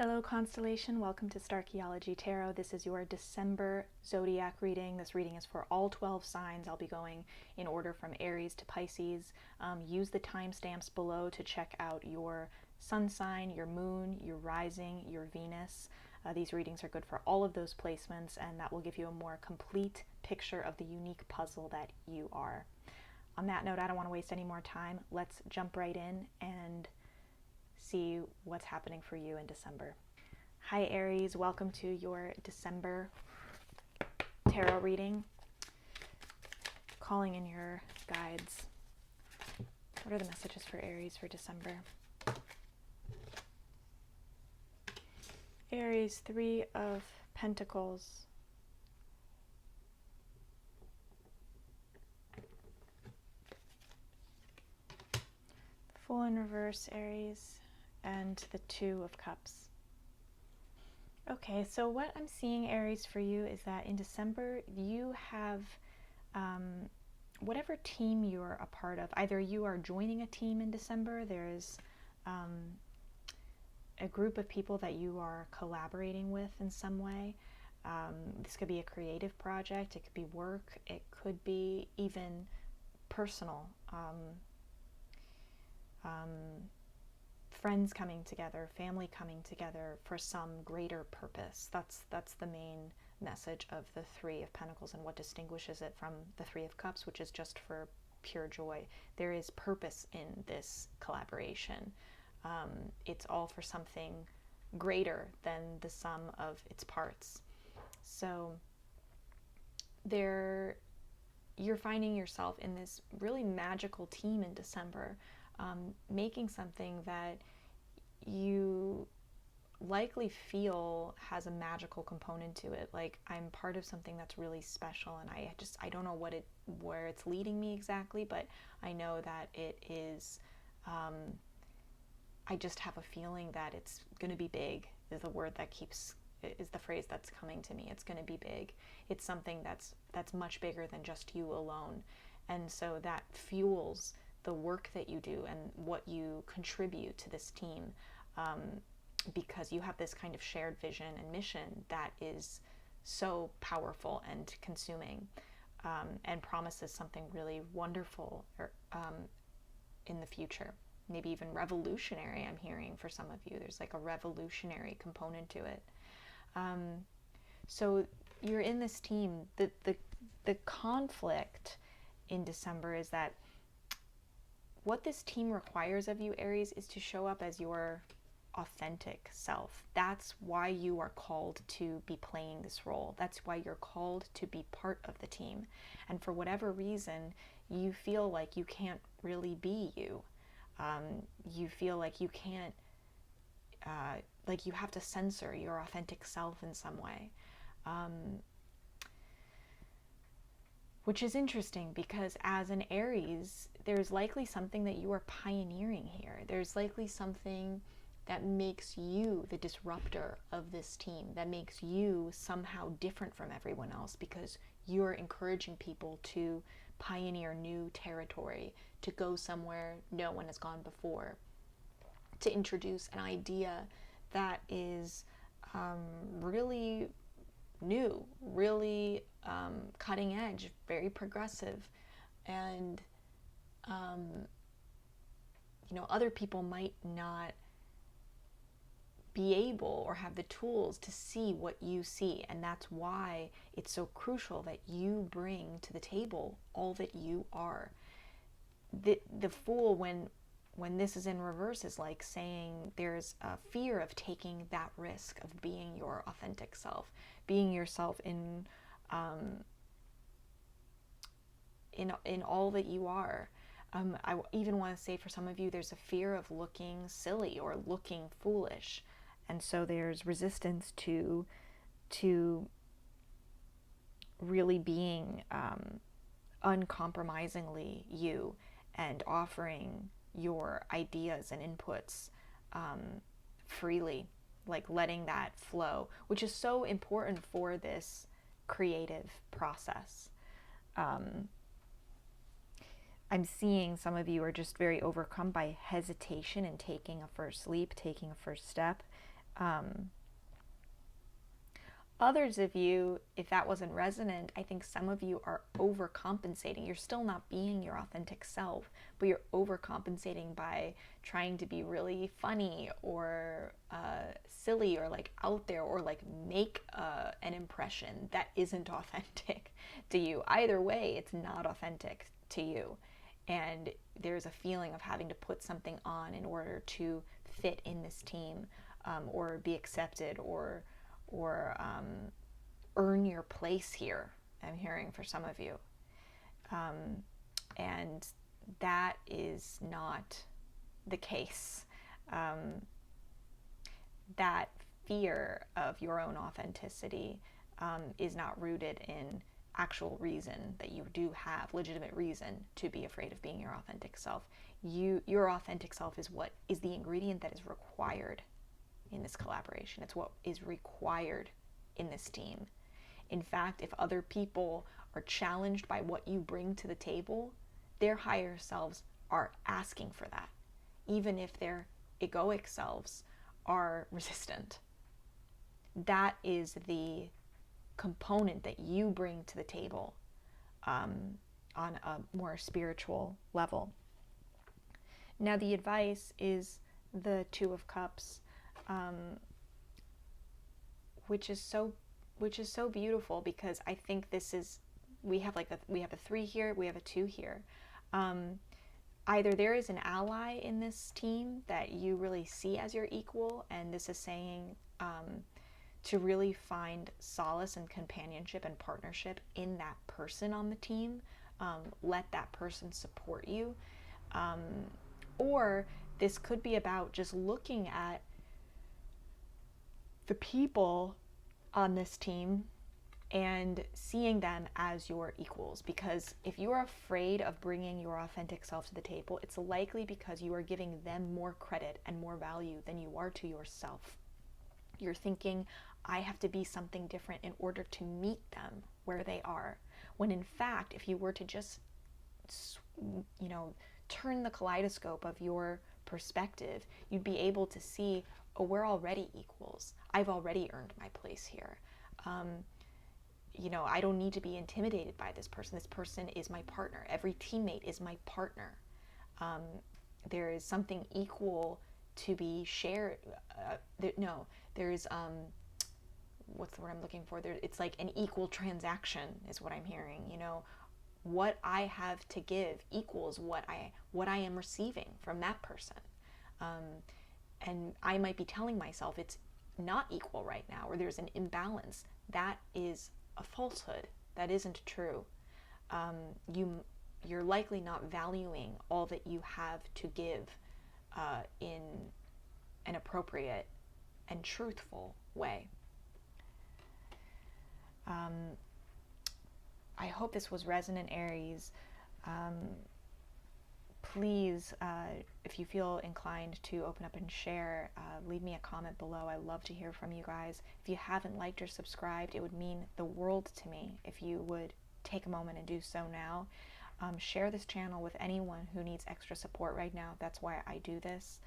Hello Constellation, welcome to Starchaeology Tarot. This is your December Zodiac reading. This reading is for all 12 signs. I'll be going in order from Aries to Pisces. Use the timestamps below to check out your sun sign, your moon, your rising, your Venus. These readings are good for all of those placements, and that will give you a more complete picture of the unique puzzle that you are. On that note, I don't want to waste any more time. Let's jump right in and see what's happening for you in December. Hi Aries, welcome to your December tarot reading. Calling in your guides. What are the messages for Aries for December? Aries, 3 of Pentacles. Fool in reverse, Aries. And the 2 of Cups. Okay, so what I'm seeing, Aries, for you is that in December you have whatever team you're a part of. Either you are joining a team in December, there's a group of people that you are collaborating with in some way. This could be a creative project, it could be work, it could be even personal. Friends coming together, family coming together for some greater purpose. That's the main message of the 3 of Pentacles and what distinguishes it from the 3 of Cups, which is just for pure joy. There is purpose in this collaboration. It's all for something greater than the sum of its parts. So you're finding yourself in this really magical team in December, making something that you likely feel has a magical component to it. Like, I'm part of something that's really special, and I don't know where it's leading me exactly, but I know that it is, I just have a feeling that it's going to be big is the phrase that's coming to me. It's going to be big. It's something that's much bigger than just you alone. And so that fuels the work that you do and what you contribute to this team, because you have this kind of shared vision and mission that is so powerful and consuming, and promises something really wonderful in the future. Maybe even revolutionary, I'm hearing for some of you. There's like a revolutionary component to it. So you're in this team. The conflict in December is that what this team requires of you, Aries, is to show up as your authentic self. That's why you are called to be playing this role. That's why you're called to be part of the team. And for whatever reason, you feel like you can't really be you. You feel like you can't, like you have to censor your authentic self in some way. Which is interesting because as an Aries, there's likely something that you are pioneering here. There's likely something that makes you the disruptor of this team, that makes you somehow different from everyone else, because you're encouraging people to pioneer new territory, to go somewhere no one has gone before, to introduce an idea that is really new, really cutting edge, very progressive, and other people might not be able or have the tools to see what you see, and that's why it's so crucial that you bring to the table all that you are. The Fool, when this is in reverse, is like saying there's a fear of taking that risk of being your authentic self, being yourself in all that you are. I even want to say for some of you, there's a fear of looking silly or looking foolish, and so there's resistance to really being uncompromisingly you and offering your ideas and inputs freely, like letting that flow, which is so important for this creative process. I'm seeing some of you are just very overcome by hesitation in taking a first leap, taking a first step. Others of you, if that wasn't resonant, I think some of you are overcompensating. You're still not being your authentic self, but you're overcompensating by trying to be really funny or silly or like out there or like make an impression that isn't authentic to you. Either way, it's not authentic to you. And there's a feeling of having to put something on in order to fit in this team, or be accepted, or earn your place here. I'm hearing for some of you. And that is not the case. That fear of your own authenticity is not rooted in actual reason, that you do have legitimate reason to be afraid of being your authentic self. Your authentic self is what is the ingredient that is required in this collaboration. It's what is required in this team. In fact, if other people are challenged by what you bring to the table, their higher selves are asking for that, even if their egoic selves are resistant. That is the component that you bring to the table, on a more spiritual level. Now, the advice is the Two of Cups, which is so beautiful, because I think this is, we have a 3 here, we have a 2 here. Either there is an ally in this team that you really see as your equal, and this is saying to really find solace and companionship and partnership in that person on the team. Let that person support you. Or this could be about just looking at the people on this team and seeing them as your equals. Because if you are afraid of bringing your authentic self to the table, it's likely because you are giving them more credit and more value than you are to yourself. You're thinking, I have to be something different in order to meet them where they are. When in fact, if you were to just, turn the kaleidoscope of your perspective, you'd be able to see, oh, we're already equals. I've already earned my place here. I don't need to be intimidated by this person. This person is my partner. Every teammate is my partner. There is something equal to be shared. There's what's the word I'm looking for? It's like an equal transaction is what I'm hearing. What I have to give equals what I am receiving from that person. And I might be telling myself it's not equal right now, or there's an imbalance. That is a falsehood. That isn't true. You're likely not valuing all that you have to give in an appropriate and truthful way. I hope this was resonant, Aries. Please, if you feel inclined to open up and share, leave me a comment below. I love to hear from you guys. If you haven't liked or subscribed, it would mean the world to me if you would take a moment and do so now. Share this channel with anyone who needs extra support right now. That's why I do this.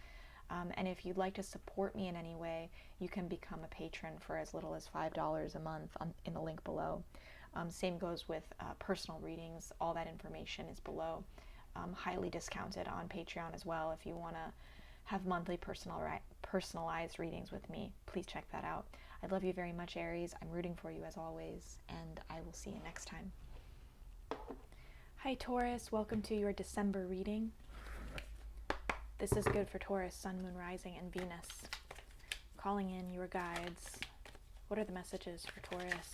And if you'd like to support me in any way, you can become a patron for as little as $5 a month in the link below. Same goes with personal readings. All that information is below. Highly discounted on Patreon as well. If you want to have monthly personalized readings with me, please check that out. I love you very much, Aries. I'm rooting for you as always, and I will see you next time. Hi, Taurus. Welcome to your December reading. This is good for Taurus, Sun, Moon, Rising, and Venus. Calling in your guides. What are the messages for Taurus?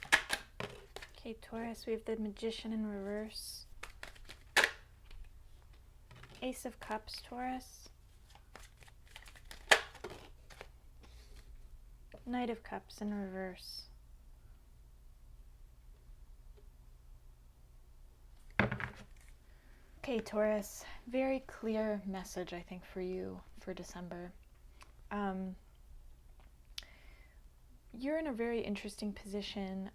Okay, Taurus, we have the Magician in reverse. Ace of Cups, Taurus. Knight of Cups in reverse. Okay, Taurus, very clear message, I think, for you for December. You're in a very interesting position.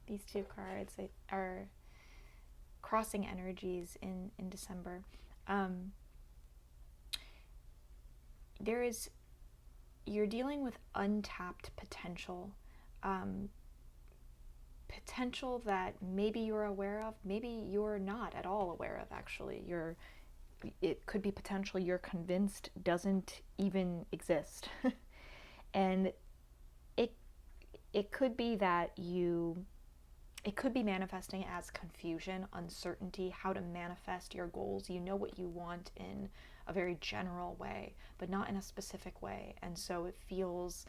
These two cards are crossing energies in December. There is you're dealing with untapped potential. Potential that maybe you're aware of, maybe you're not at all aware of, actually. It could be potential you're convinced doesn't even exist. And it could be that it could be manifesting as confusion, uncertainty, how to manifest your goals. You know what you want in a very general way, but not in a specific way. And so it feels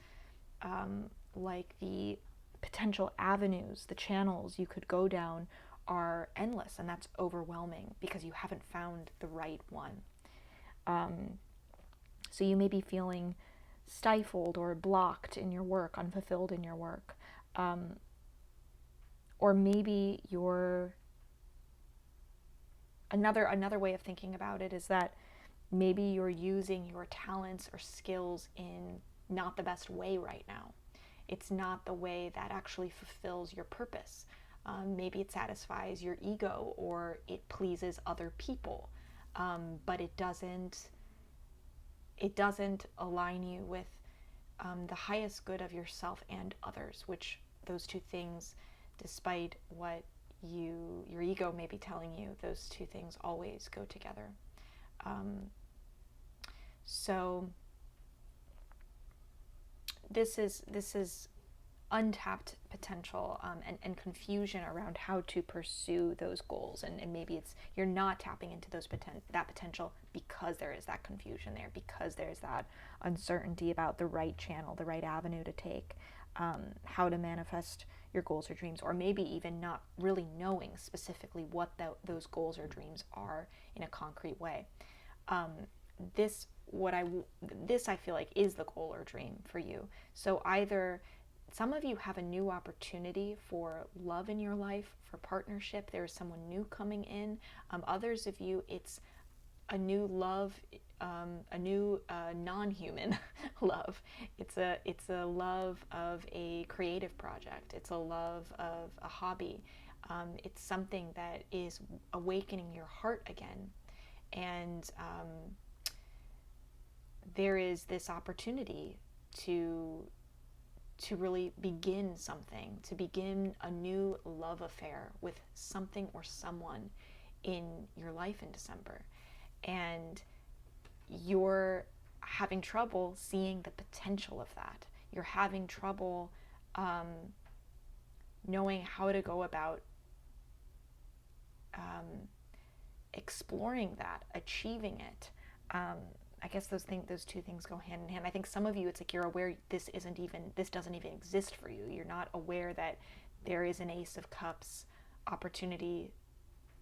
like the potential avenues, the channels you could go down are endless, and that's overwhelming because you haven't found the right one. So you may be feeling stifled or blocked in your work, unfulfilled in your work. Or maybe another way of thinking about it is that maybe you're using your talents or skills in not the best way right now. It's not the way that actually fulfills your purpose. Maybe it satisfies your ego or it pleases other people, but it doesn't align you with the highest good of yourself and others, which those two things, despite what your ego may be telling you, those two things always go together. So this is untapped potential, and confusion around how to pursue those goals, and maybe it's you're not tapping into that potential because there is that confusion there, because there's that uncertainty about the right channel, the right avenue to take, how to manifest your goals or dreams, or maybe even not really knowing specifically what those goals or dreams are in a concrete way. This I feel like is the goal or dream for you. So either some of you have a new opportunity for love in your life, for partnership. There's someone new coming in. Others of you, it's a new love, a new non-human love. It's a love of a creative project. It's a love of a hobby. It's something that is awakening your heart again. And there is this opportunity to really begin something, to begin a new love affair with something or someone in your life in December. And you're having trouble seeing the potential of that. You're having trouble knowing how to go about exploring that, achieving it. I guess those two things go hand in hand. I think some of you, it's like you're aware this doesn't even exist for you. You're not aware that there is an Ace of Cups opportunity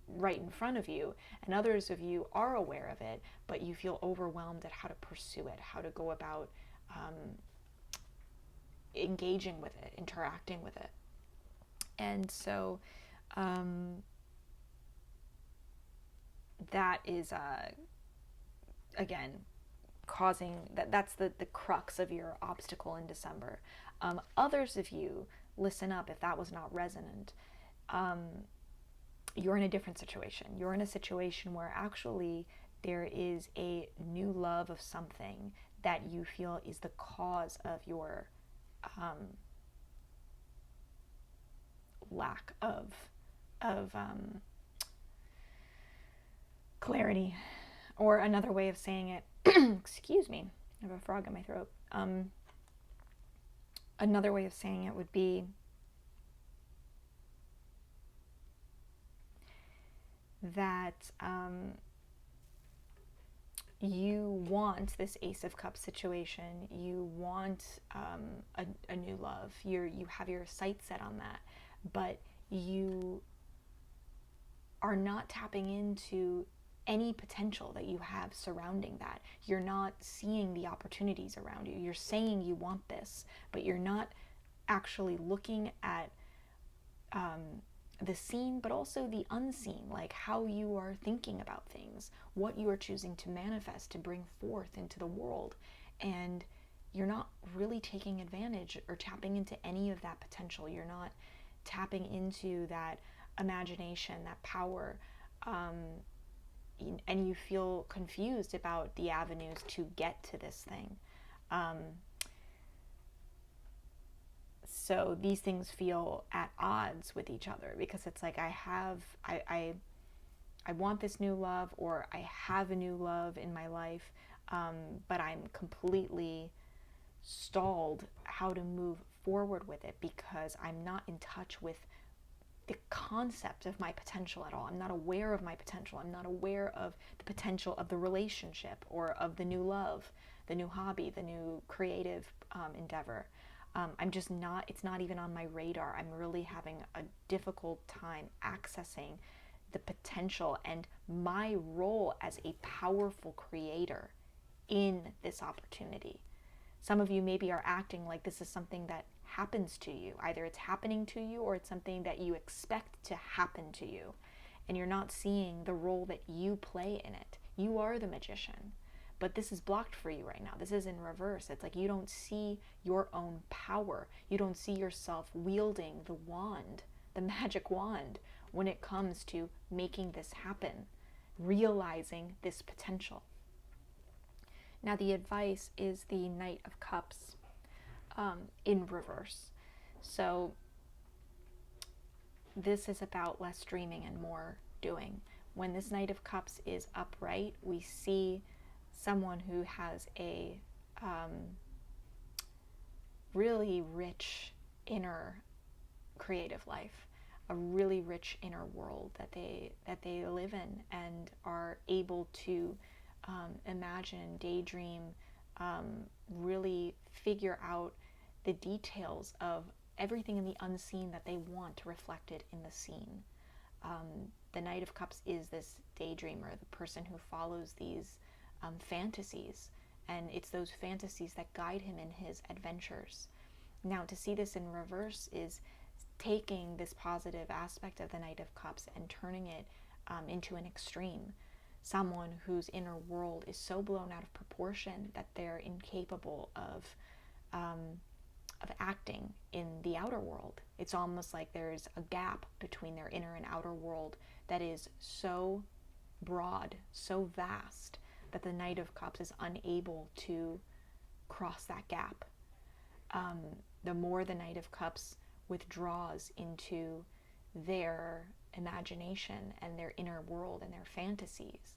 right in front of you, and others of you are aware of it, but you feel overwhelmed at how to pursue it, how to go about engaging with it, interacting with it. And so that is again causing that's the crux of your obstacle in December. Others of you, listen up if that was not resonant. You're in a different situation. You're in a situation where actually there is a new love of something that you feel is the cause of your lack of clarity. Or another way of saying it, excuse me, I have a frog in my throat. Another way of saying it would be that you want this Ace of Cups situation. You want a new love. You have your sights set on that, but you are not tapping into any potential that you have surrounding that. You're not seeing the opportunities around you. You're saying you want this, but you're not actually looking at the seen, but also the unseen, like how you are thinking about things, what you are choosing to manifest, to bring forth into the world. And you're not really taking advantage or tapping into any of that potential. You're not tapping into that imagination, that power, and you feel confused about the avenues to get to this thing. So these things feel at odds with each other, because it's like I want this new love, or I have a new love in my life, but I'm completely stalled how to move forward with it, because I'm not in touch with the concept of my potential at all. I'm not aware of my potential. I'm not aware of the potential of the relationship, or of the new love, the new hobby, the new creative endeavor. I'm just not, it's not even on my radar. I'm really having a difficult time accessing the potential and my role as a powerful creator in this opportunity. Some of you maybe are acting like this is something that happens to you. Either it's happening to you, or it's something that you expect to happen to you. And you're not seeing the role that you play in it. You are the magician. But this is blocked for you right now. This is in reverse. It's like you don't see your own power. You don't see yourself wielding the wand, the magic wand, when it comes to making this happen, realizing this potential. Now, the advice is the Knight of Cups in reverse. So this is about less dreaming and more doing. When this Knight of Cups is upright, we see someone who has a really rich inner creative life, a really rich inner world that they live in, and are able to imagine, daydream, really figure out the details of everything in the unseen that they want reflected in the scene. The Knight of Cups is this daydreamer, the person who follows these fantasies, and it's those fantasies that guide him in his adventures. Now, to see this in reverse is taking this positive aspect of the Knight of Cups and turning it into an extreme. Someone whose inner world is so blown out of proportion that they're incapable of acting in the outer world. It's almost like there's a gap between their inner and outer world that is so broad, so vast, that the Knight of Cups is unable to cross that gap. The more the Knight of Cups withdraws into their imagination and their inner world and their fantasies,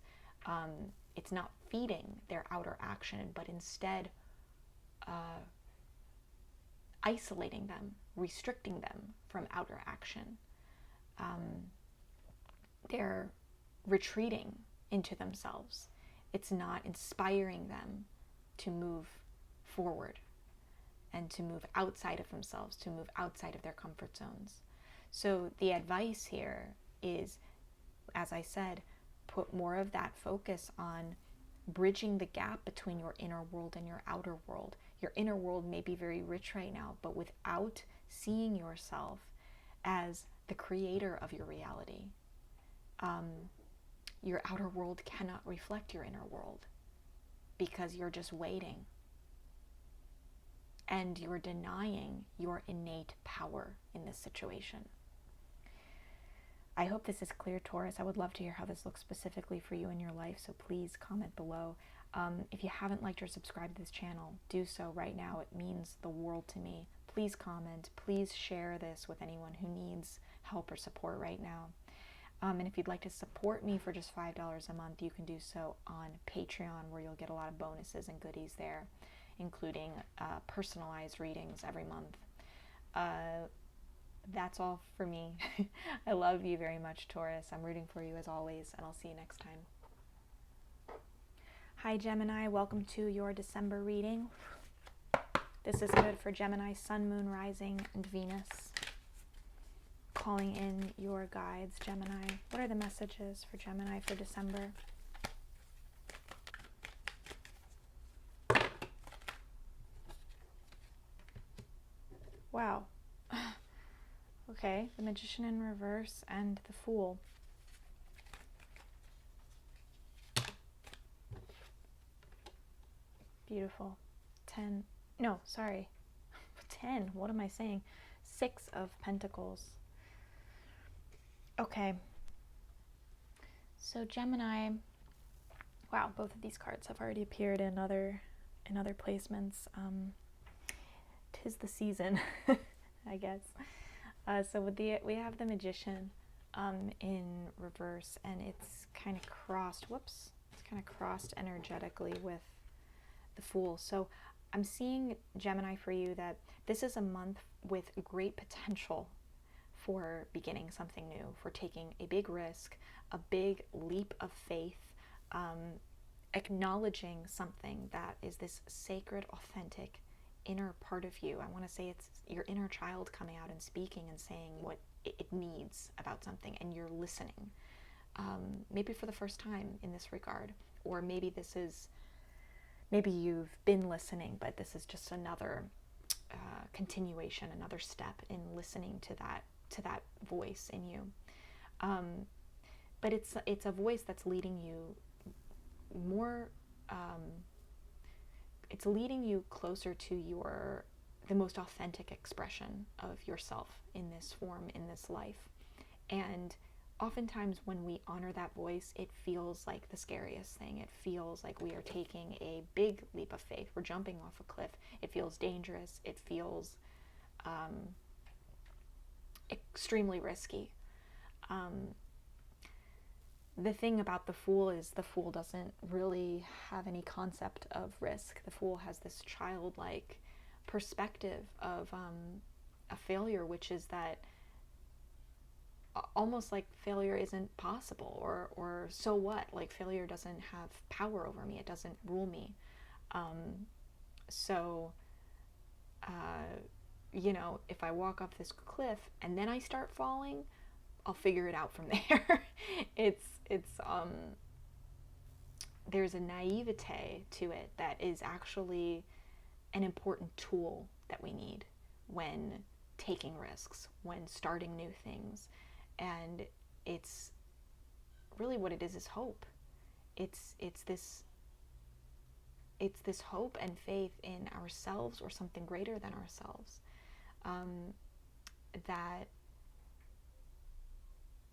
it's not feeding their outer action, but instead isolating them, restricting them from outer action. They're retreating into themselves. It's not inspiring them to move forward and to move outside of themselves, to move outside of their comfort zones. So the advice here is, as I said, put more of that focus on bridging the gap between your inner world and your outer world. Your inner world may be very rich right now, but without seeing yourself as the creator of your reality, your outer world cannot reflect your inner world, because you're just waiting and you're denying your innate power in this situation. I hope this is clear, Taurus. I would love to hear how this looks specifically for you in your life, so please comment below. If you haven't liked or subscribed to this channel, do so right now. It means the world to me. Please comment. Please share this with anyone who needs help or support right now. And if you'd like to support me for just $5 a month, you can do so on Patreon, where you'll get a lot of bonuses and goodies there, including personalized readings every month. That's all for me. I love you very much, Taurus. I'm rooting for you as always, and I'll see you next time. Hi, Gemini. Welcome to your December reading. This is good for Gemini, Sun, Moon, Rising, and Venus. Calling in your guides, Gemini. What are the messages for Gemini for December? Wow. Okay, the Magician in reverse and the Fool. Beautiful. 10. No, sorry. 10. What am I saying? 6 of Pentacles. Okay. So Gemini. Wow, both of these cards have already appeared in other placements. 'Tis the season. I guess. So with we have the Magician in reverse, and it's kind of crossed. Whoops, it's kind of crossed energetically with the Fool. So I'm seeing, Gemini, for you that this is a month with great potential for beginning something new, for taking a big risk, a big leap of faith, acknowledging something that is this sacred, authentic inner part of you. I want to say it's your inner child coming out and speaking and saying what it needs about something, and you're listening. Maybe for the first time in this regard, or maybe maybe you've been listening, but this is just another continuation, another step in listening to that voice in you. But it's a voice that's leading you more. It's leading you closer to the most authentic expression of yourself in this form, in this life. And oftentimes when we honor that voice, it feels like the scariest thing. It feels like we are taking a big leap of faith. We're jumping off a cliff. It feels dangerous. It feels extremely risky. The thing about the Fool is the Fool doesn't really have any concept of risk. The Fool has this childlike perspective of a failure, which is that almost like failure isn't possible, or so what? Like, failure doesn't have power over me. It doesn't rule me. If I walk off this cliff and then I start falling, I'll figure it out from there. There's a naivete to it that is actually an important tool that we need when taking risks, when starting new things. And it's really what it is hope. It's this hope and faith in ourselves or something greater than ourselves, that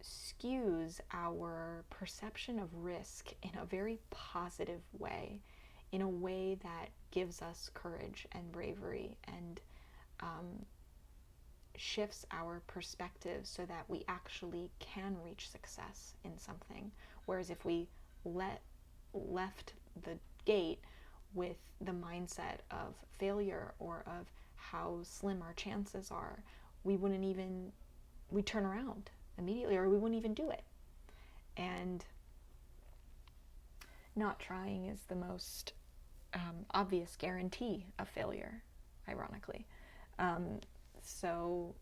skews our perception of risk in a very positive way, in a way that gives us courage and bravery, and shifts our perspective so that we actually can reach success in something. Whereas if we left the gate with the mindset of failure or of how slim our chances are, we'd turn around immediately, or we wouldn't even do it. And not trying is the most obvious guarantee of failure, ironically. So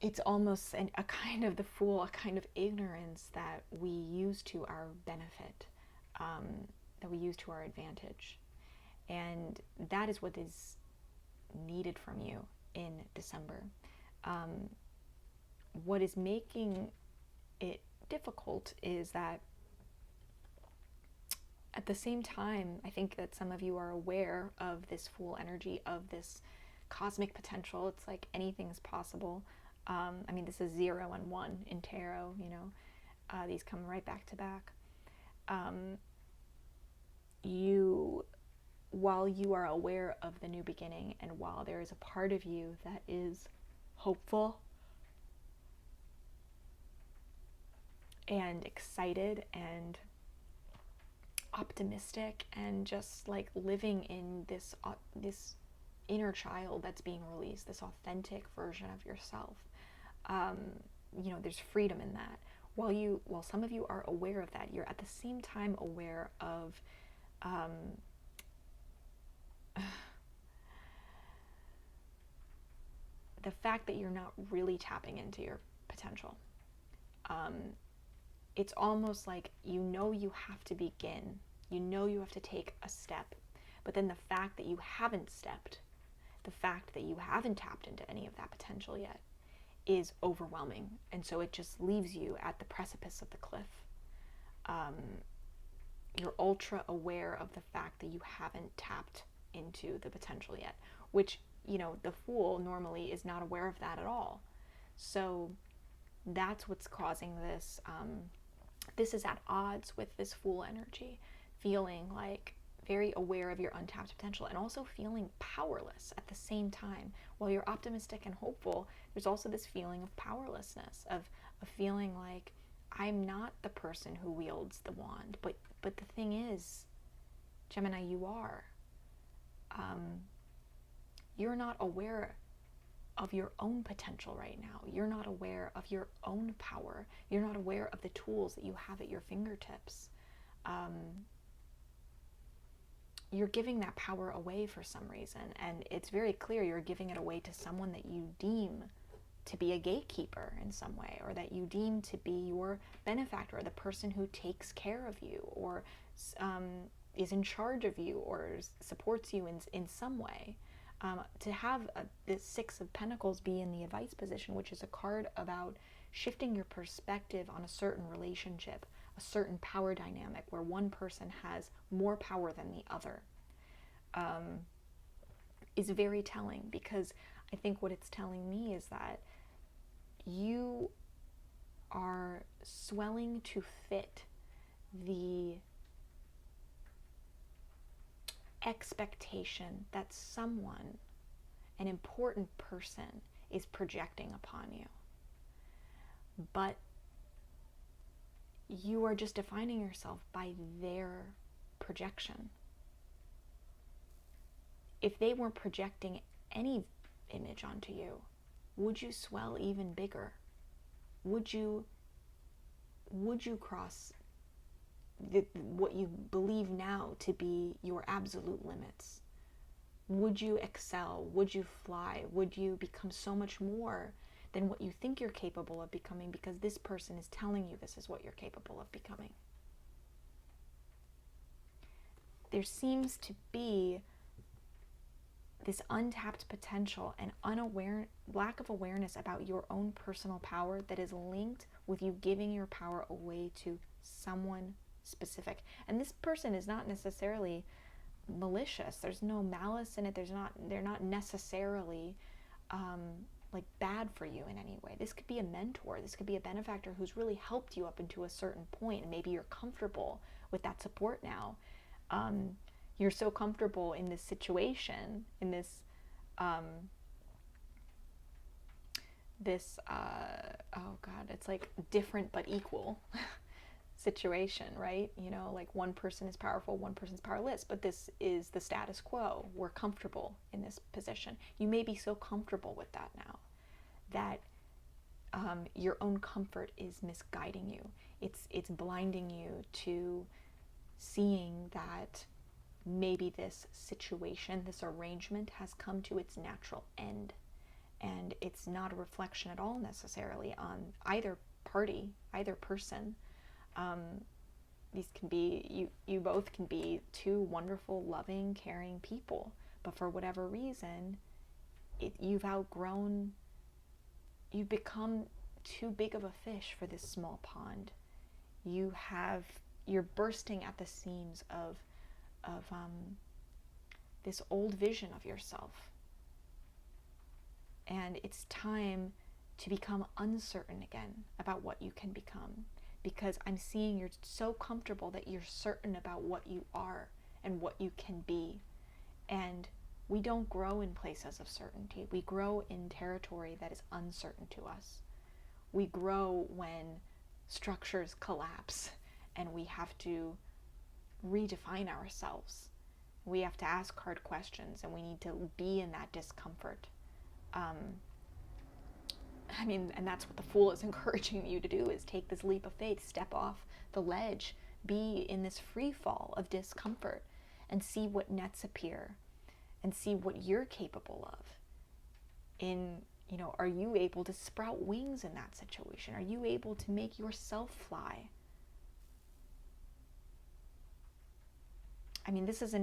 it's almost a kind of the Fool, a kind of ignorance that we use to our benefit, that we use to our advantage. And that is what is needed from you in December. What is making it difficult is that at the same time, I think that some of you are aware of this Fool energy, of this cosmic potential. It's like anything is possible. This is 0 and 1 in tarot, these come right back to back. While you are aware of the new beginning, and while there is a part of you that is hopeful and excited and optimistic, and just like living in this inner child that's being released, this authentic version of yourself, there's freedom in that. While some of you are aware of that, you're at the same time aware of the fact that you're not really tapping into your potential. It's almost like you have to begin, you have to take a step, but then the fact that you haven't stepped, the fact that you haven't tapped into any of that potential yet, is overwhelming. And so it just leaves you at the precipice of the cliff. You're ultra aware of the fact that you haven't tapped into the potential yet, which, the Fool normally is not aware of that at all. So that's what's causing this. This is at odds with this Fool energy, feeling like very aware of your untapped potential and also feeling powerless at the same time. While you're optimistic and hopeful, there's also this feeling of powerlessness, of feeling like, I'm not the person who wields the wand, but the thing is, Gemini, you are. You're not aware of your own potential right now. You're not aware of your own power. You're not aware of the tools that you have at your fingertips. You're giving that power away for some reason, and it's very clear you're giving it away to someone that you deem to be a gatekeeper in some way, or that you deem to be your benefactor, or the person who takes care of you, or is in charge of you, or supports you in some way. To have the Six of Pentacles be in the advice position, which is a card about shifting your perspective on a certain relationship, a certain power dynamic where one person has more power than the other, is very telling, because I think what it's telling me is that you are swelling to fit the expectation that someone, an important person, is projecting upon you. But you are just defining yourself by their projection. If they weren't projecting any image onto you, would you swell even bigger? Would you cross what you believe now to be your absolute limits? Would you excel? Would you fly? Would you become so much more than what you think you're capable of becoming, because this person is telling you this is what you're capable of becoming? There seems to be this untapped potential and lack of awareness about your own personal power that is linked with you giving your power away to someone specific. And this person is not necessarily malicious. There's no malice in it. They're not necessarily like bad for you in any way. This could be a mentor. This could be a benefactor who's really helped you up into a certain point, and maybe you're comfortable with that support now. You're so comfortable in this situation, in this oh God, it's like different but equal situation, right? You know, like one person is powerful, one person's powerless, but this is the status quo. We're comfortable in this position. You may be so comfortable with that now that your own comfort is misguiding you. It's blinding you to seeing that maybe this situation, this arrangement has come to its natural end, and it's not a reflection at all necessarily on either party, either person. These can be, you both can be two wonderful, loving, caring people, but for whatever reason, you've become too big of a fish for this small pond. You're bursting at the seams of this old vision of yourself. And it's time to become uncertain again about what you can become, because I'm seeing you're so comfortable that you're certain about what you are and what you can be. And we don't grow in places of certainty. We grow in territory that is uncertain to us. We grow when structures collapse and we have to redefine ourselves. We have to ask hard questions, and we need to be in that discomfort. I mean, and that's what the Fool is encouraging you to do, is take this leap of faith, step off the ledge, be in this free fall of discomfort, and see what nets appear, and see what you're capable of. Are you able to sprout wings in that situation? Are you able to make yourself fly? I mean, this is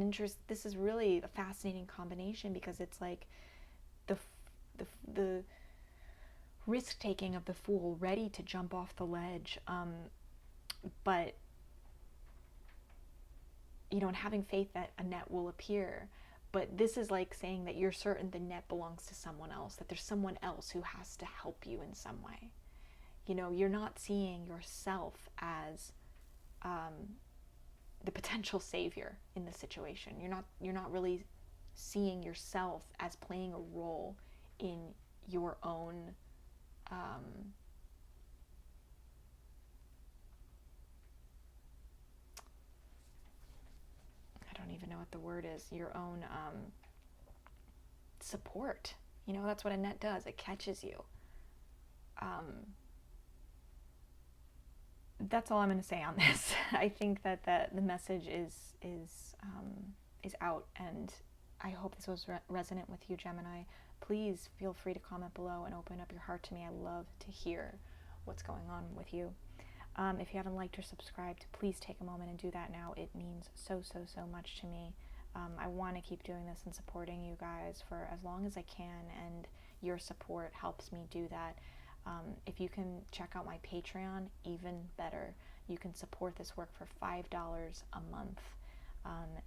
really a fascinating combination, because it's like the risk-taking of the Fool, ready to jump off the ledge, but and having faith that a net will appear. But this is like saying that you're certain the net belongs to someone else, that there's someone else who has to help you in some way. You're not seeing yourself as the potential savior in the situation. You're not really seeing yourself as playing a role in your own I don't even know what the word is, your own support. You know, that's what a net does. It catches you. That's all I'm going to say on this. I think that the message is out, and I hope this was resonant with you, Gemini. Please feel free to comment below and open up your heart to me. I love to hear what's going on with you. If you haven't liked or subscribed, please take a moment and do that now. It means so much to me. I want to keep doing this and supporting you guys for as long as I can, and your support helps me do that. If you can check out my Patreon, even better. You can support this work for $5 a month,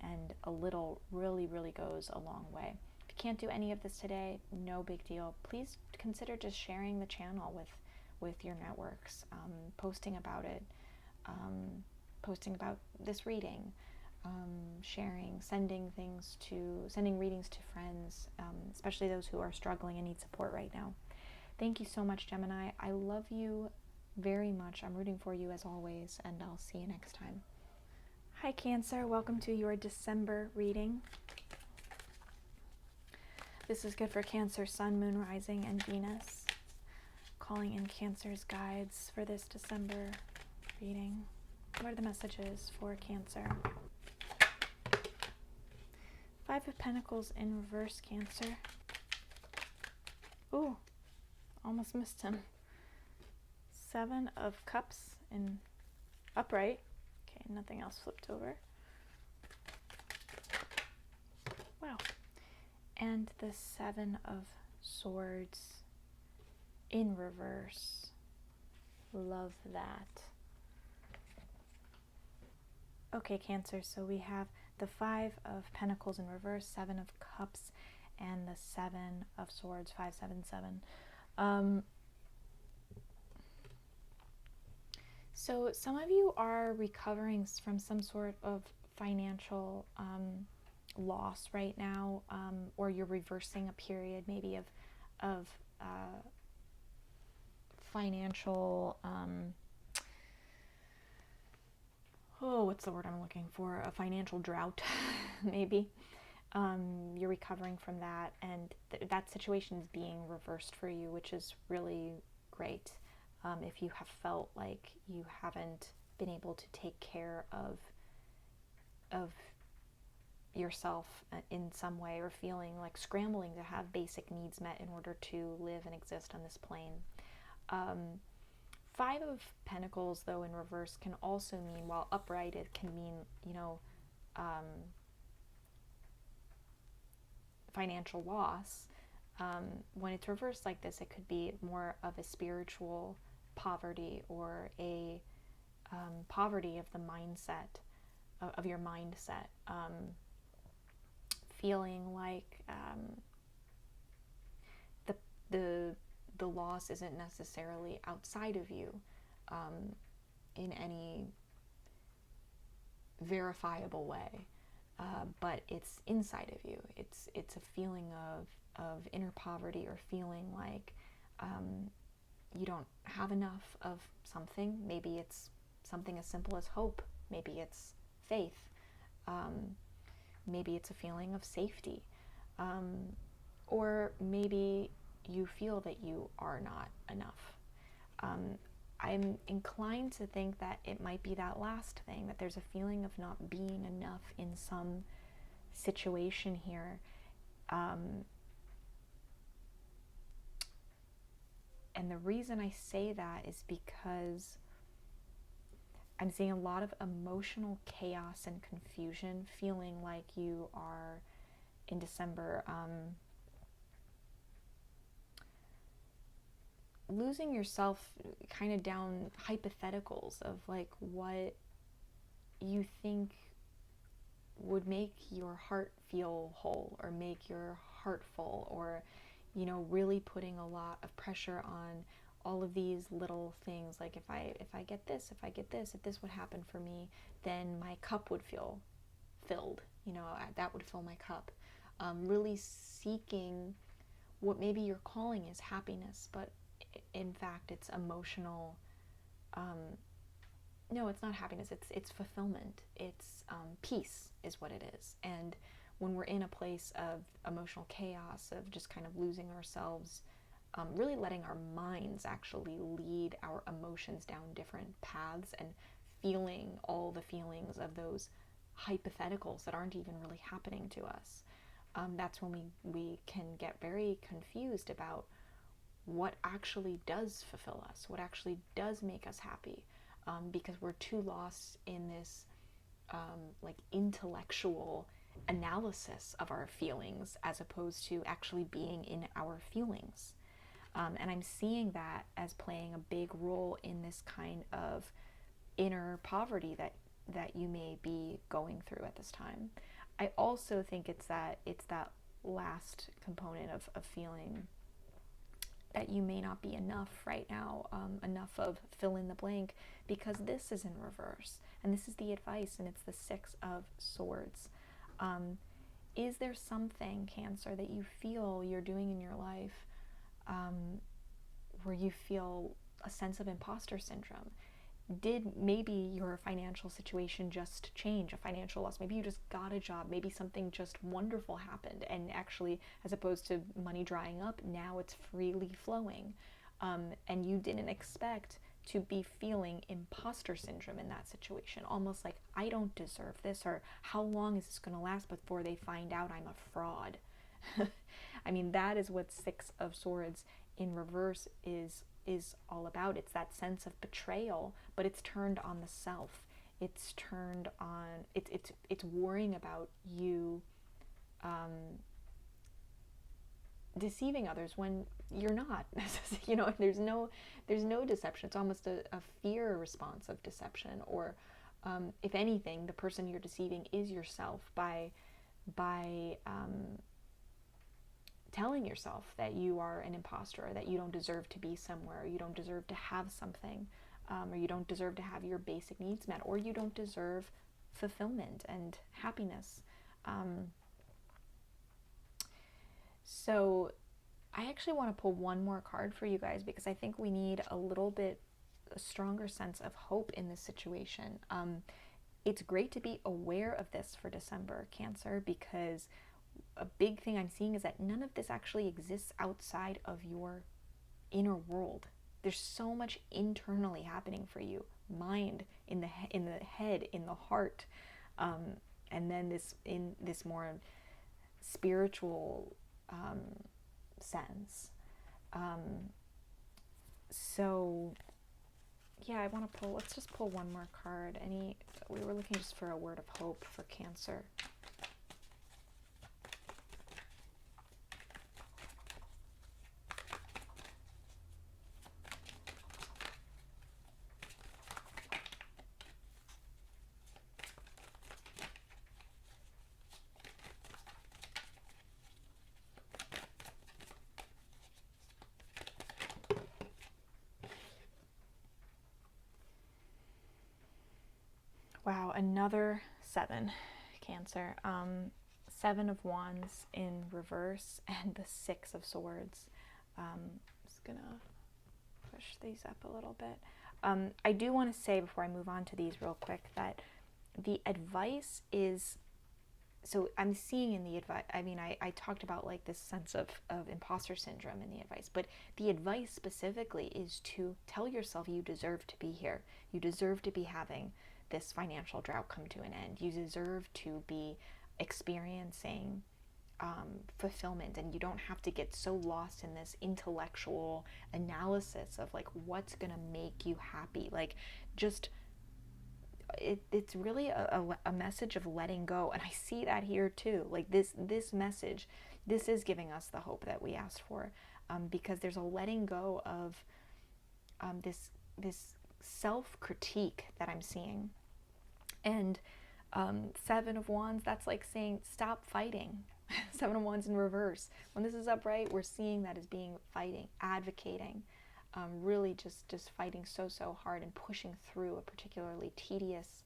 and a little really goes a long way. If you can't do any of this today, no big deal. Please consider just sharing the channel with your networks, posting about it, posting about this reading, sharing, sending readings to friends, especially those who are struggling and need support right now. Thank you so much, Gemini. I love you very much. I'm rooting for you as always, and I'll see you next time. Hi, Cancer. Welcome to your December reading. This is good for Cancer, Sun, Moon, Rising, and Venus. Calling in Cancer's guides for this December reading. What are the messages for Cancer? Five of Pentacles in reverse, Cancer. Ooh, almost missed him. Seven of Cups in upright. Okay, nothing else flipped over. Wow. And the Seven of Swords in reverse. Love that. Okay, Cancer, so we have the Five of Pentacles in reverse, Seven of Cups, and the Seven of Swords, 577. So some of you are recovering from some sort of financial loss right now, or you're reversing a period maybe of financial, what's the word I'm looking for? A financial drought, maybe. You're recovering from that, and that situation is being reversed for you, which is really great. If you have felt like you haven't been able to take care of yourself in some way, or feeling like scrambling to have basic needs met in order to live and exist on this plane. Five of Pentacles, though, in reverse can also mean, while upright, it can mean, you know, financial loss. When it's reversed like this, it could be more of a spiritual poverty, or a poverty of the mindset, of your mindset. Feeling like the loss isn't necessarily outside of you in any verifiable way, but it's inside of you. It's a feeling of inner poverty, or feeling like you don't have enough of something. Maybe it's something as simple as hope. Maybe it's faith. Maybe it's a feeling of safety. Or maybe you feel that you are not enough. I'm inclined to think that it might be that last thing, that there's a feeling of not being enough in some situation here. And the reason I say that is because I'm seeing a lot of emotional chaos and confusion, feeling like you are, in December, losing yourself kind of down hypotheticals of like what you think would make your heart feel whole, or make your heart full, or, you know, really putting a lot of pressure on all of these little things, like if I get this, if this would happen for me, then my cup would feel filled, you know, that would fill my cup. Really seeking what maybe you're calling is happiness, but in fact it's emotional. No, it's not happiness, it's fulfillment, it's peace is what it is. And when we're in a place of emotional chaos, of just kind of losing ourselves, really letting our minds actually lead our emotions down different paths and feeling all the feelings of those hypotheticals that aren't even really happening to us. That's when we can get very confused about what actually does fulfill us, what actually does make us happy, because we're too lost in this like intellectual analysis of our feelings as opposed to actually being in our feelings. And I'm seeing that as playing a big role in this kind of inner poverty that you may be going through at this time. I also think it's that last component of feeling that you may not be enough right now, enough of fill in the blank, because this is in reverse. And this is the advice, and it's the Six of Swords. Is there something, Cancer, that you feel you're doing in your life where you feel a sense of imposter syndrome? Did maybe your financial situation just change, a financial loss? Maybe you just got a job, maybe something just wonderful happened, and actually, as opposed to money drying up, now it's freely flowing. And you didn't expect to be feeling imposter syndrome in that situation, almost like, I don't deserve this, or how long is this going to last before they find out I'm a fraud? I mean, that is what Six of Swords in reverse is all about. It's that sense of betrayal, but it's turned on the self. It's turned on, it's worrying about you deceiving others when you're not. You know, there's no deception. It's almost a fear response of deception, or if anything, the person you're deceiving is yourself by telling yourself that you are an imposter, or that you don't deserve to be somewhere, or you don't deserve to have something, or you don't deserve to have your basic needs met, or you don't deserve fulfillment and happiness. So I actually want to pull one more card for you guys, because I think we need a little bit a stronger sense of hope in this situation. It's great to be aware of this for December, Cancer, because a big thing I'm seeing is that none of this actually exists outside of your inner world. There's so much internally happening for you, mind, in the head, in the heart, and then this more spiritual sense. So yeah, I want to pull, let's just pull one more card. We were looking just for a word of hope for Cancer. Wow, another 7, Cancer. 7 of Wands in reverse, and the 6 of Swords. Just gonna push these up a little bit. I do want to say, before I move on to these real quick, that the advice is, so I'm seeing in the advice, I mean, I talked about like this sense of imposter syndrome in the advice, but the advice specifically is to tell yourself you deserve to be here. You deserve to be having this financial drought come to an end. You deserve to be experiencing fulfillment, and you don't have to get so lost in this intellectual analysis of like what's gonna make you happy. Like, just it's really a message of letting go, and I see that here too. Like this message, this is giving us the hope that we asked for, because there's a letting go of this self-critique that I'm seeing. And 7 of Wands, that's like saying stop fighting. 7 of Wands in reverse, when this is upright, we're seeing that as being fighting, advocating, really just fighting so hard and pushing through a particularly tedious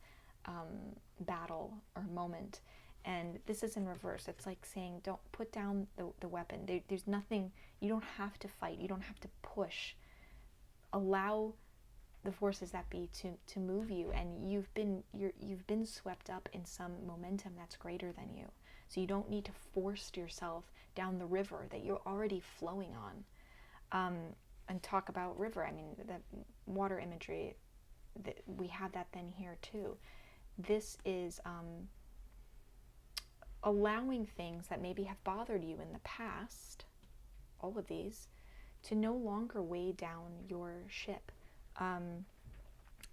battle or moment. And this is in reverse. It's like saying, don't put down the weapon. There's nothing, you don't have to fight. You don't have to push. Allow the forces that be to move you. And you've been swept up in some momentum that's greater than you. So you don't need to force yourself down the river that you're already flowing on. And talk about river, I mean, the water imagery, we have that then here too. This is allowing things that maybe have bothered you in the past, all of these, to no longer weigh down your ship.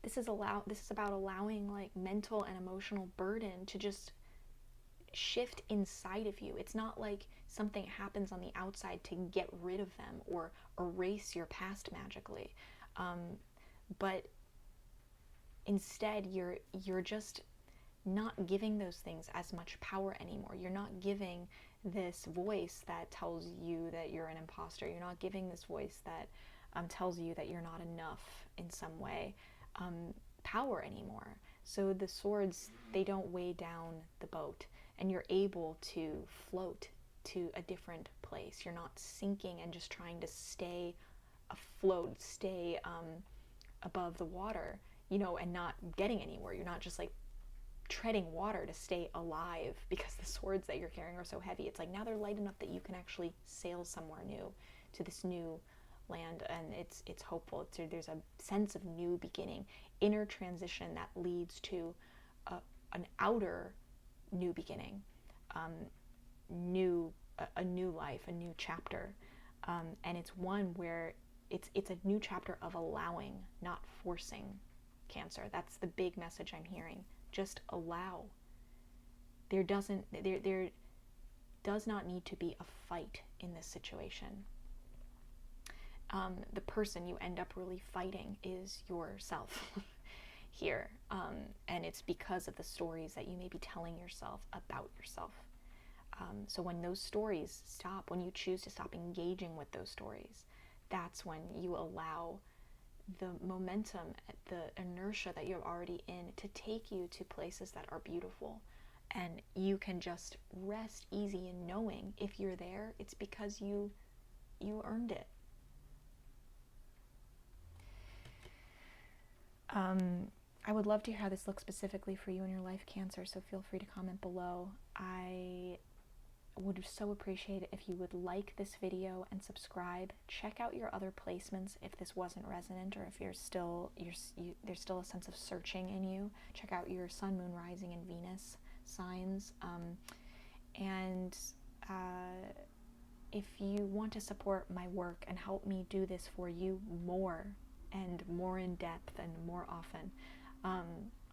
This is about allowing like mental and emotional burden to just shift inside of you. It's not like something happens on the outside to get rid of them or erase your past magically, but instead you're just not giving those things as much power anymore. You're not giving this voice that tells you that you're an imposter. You're not giving this voice that tells you that you're not enough in some way power anymore. So the swords, they don't weigh down the boat, and you're able to float to a different place. You're not sinking and just trying to stay afloat, stay above the water, you know, and not getting anywhere. You're not just like treading water to stay alive because the swords that you're carrying are so heavy. It's like now they're light enough that you can actually sail somewhere new, to this new land, and it's hopeful. There's a sense of new beginning, inner transition that leads to an outer new beginning, a new life, a new chapter, and it's one where it's a new chapter of allowing, not forcing. Cancer, that's the big message I'm hearing. Just allow. There does not need to be a fight in this situation. The person you end up really fighting is yourself here, and it's because of the stories that you may be telling yourself about yourself. So when those stories stop, when you choose to stop engaging with those stories, that's when you allow the momentum, the inertia that you're already in to take you to places that are beautiful. And you can just rest easy in knowing if you're there, it's because you earned it. I would love to hear how this looks specifically for you in your life, Cancer, so feel free to comment below. I would so appreciate it if you would like this video and subscribe. Check out your other placements if this wasn't resonant, or if there's still a sense of searching in you. Check out your Sun, Moon, Rising, and Venus signs. If you want to support my work and help me do this for you more and more in depth and more often,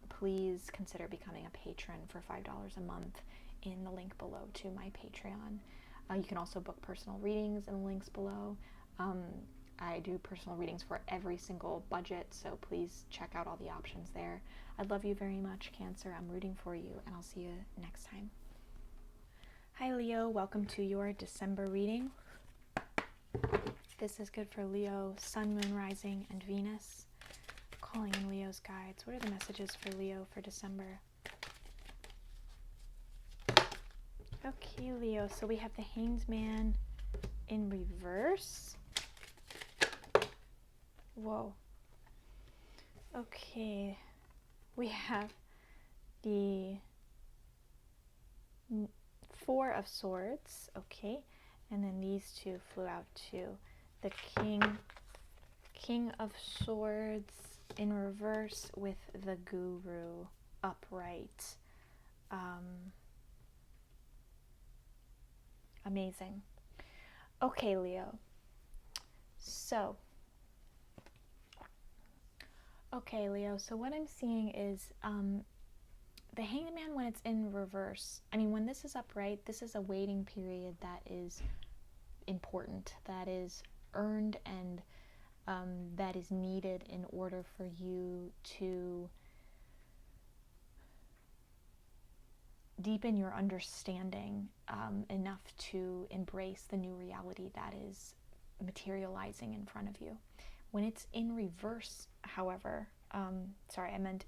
please consider becoming a patron for $5 a month in the link below to my Patreon. You can also book personal readings in the links below. I do personal readings for every single budget, so please check out all the options there. I love you very much, Cancer. I'm rooting for you, and I'll see you next time. Hi, Leo. Welcome to your December reading. This is good for Leo, Sun, Moon, Rising, and Venus. Calling in Leo's guides. What are the messages for Leo for December? Okay, Leo, so we have the Hanged Man in reverse. Whoa. Okay, we have the Four of Swords, okay, and then these two flew out too. The King of Swords in reverse with the Guru upright. Amazing. Okay, Leo. So what I'm seeing is the Hanged Man, when it's in reverse, I mean, when this is upright, this is a waiting period that is important, that is earned, and that is needed in order for you to deepen your understanding enough to embrace the new reality that is materializing in front of you. When it's in reverse, however, sorry, I meant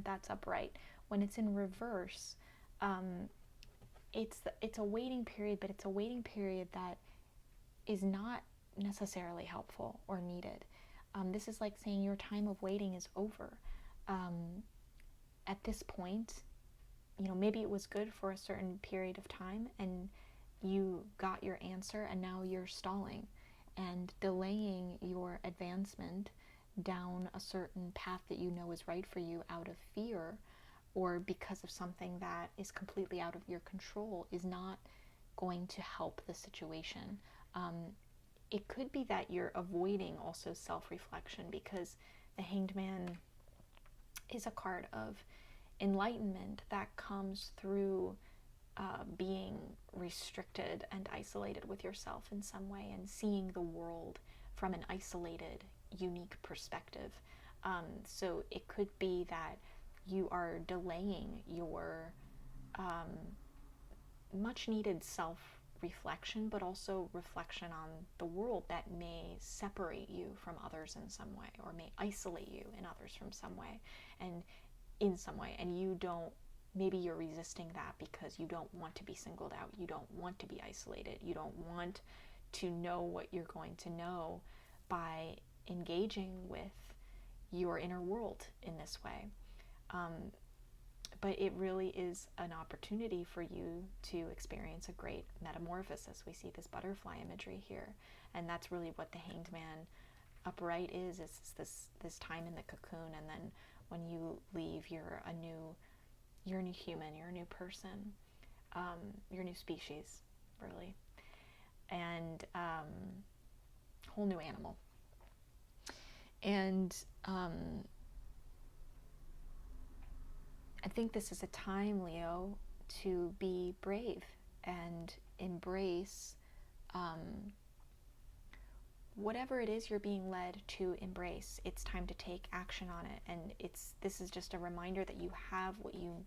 that's upright. When it's in reverse, it's a waiting period, but it's a waiting period that is not necessarily helpful or needed. This is like saying your time of waiting is over. At this point, maybe it was good for a certain period of time and you got your answer, and now you're stalling and delaying your advancement down a certain path that you know is right for you out of fear, or because of something that is completely out of your control, is not going to help the situation. It could be that you're avoiding also self-reflection, because the Hanged Man is a card of enlightenment that comes through being restricted and isolated with yourself in some way, and seeing the world from an isolated, unique perspective. So it could be that you are delaying your much needed self-reflection, but also reflection on the world that may separate you from others in some way, or may isolate you in others from some way, and in some way, and you don't, maybe you're resisting that because you don't want to be singled out, you don't want to be isolated, you don't want to know what you're going to know by engaging with your inner world in this way. But it really is an opportunity for you to experience a great metamorphosis. We see this butterfly imagery here, and that's really what the Hanged Man upright is this time in the cocoon, and then when you leave, you're a new human, you're a new person, you're a new species, really, and whole new animal. And I think this is a time, Leo, to be brave and embrace whatever it is you're being led to embrace. It's time to take action on it, and this is just a reminder that you have what you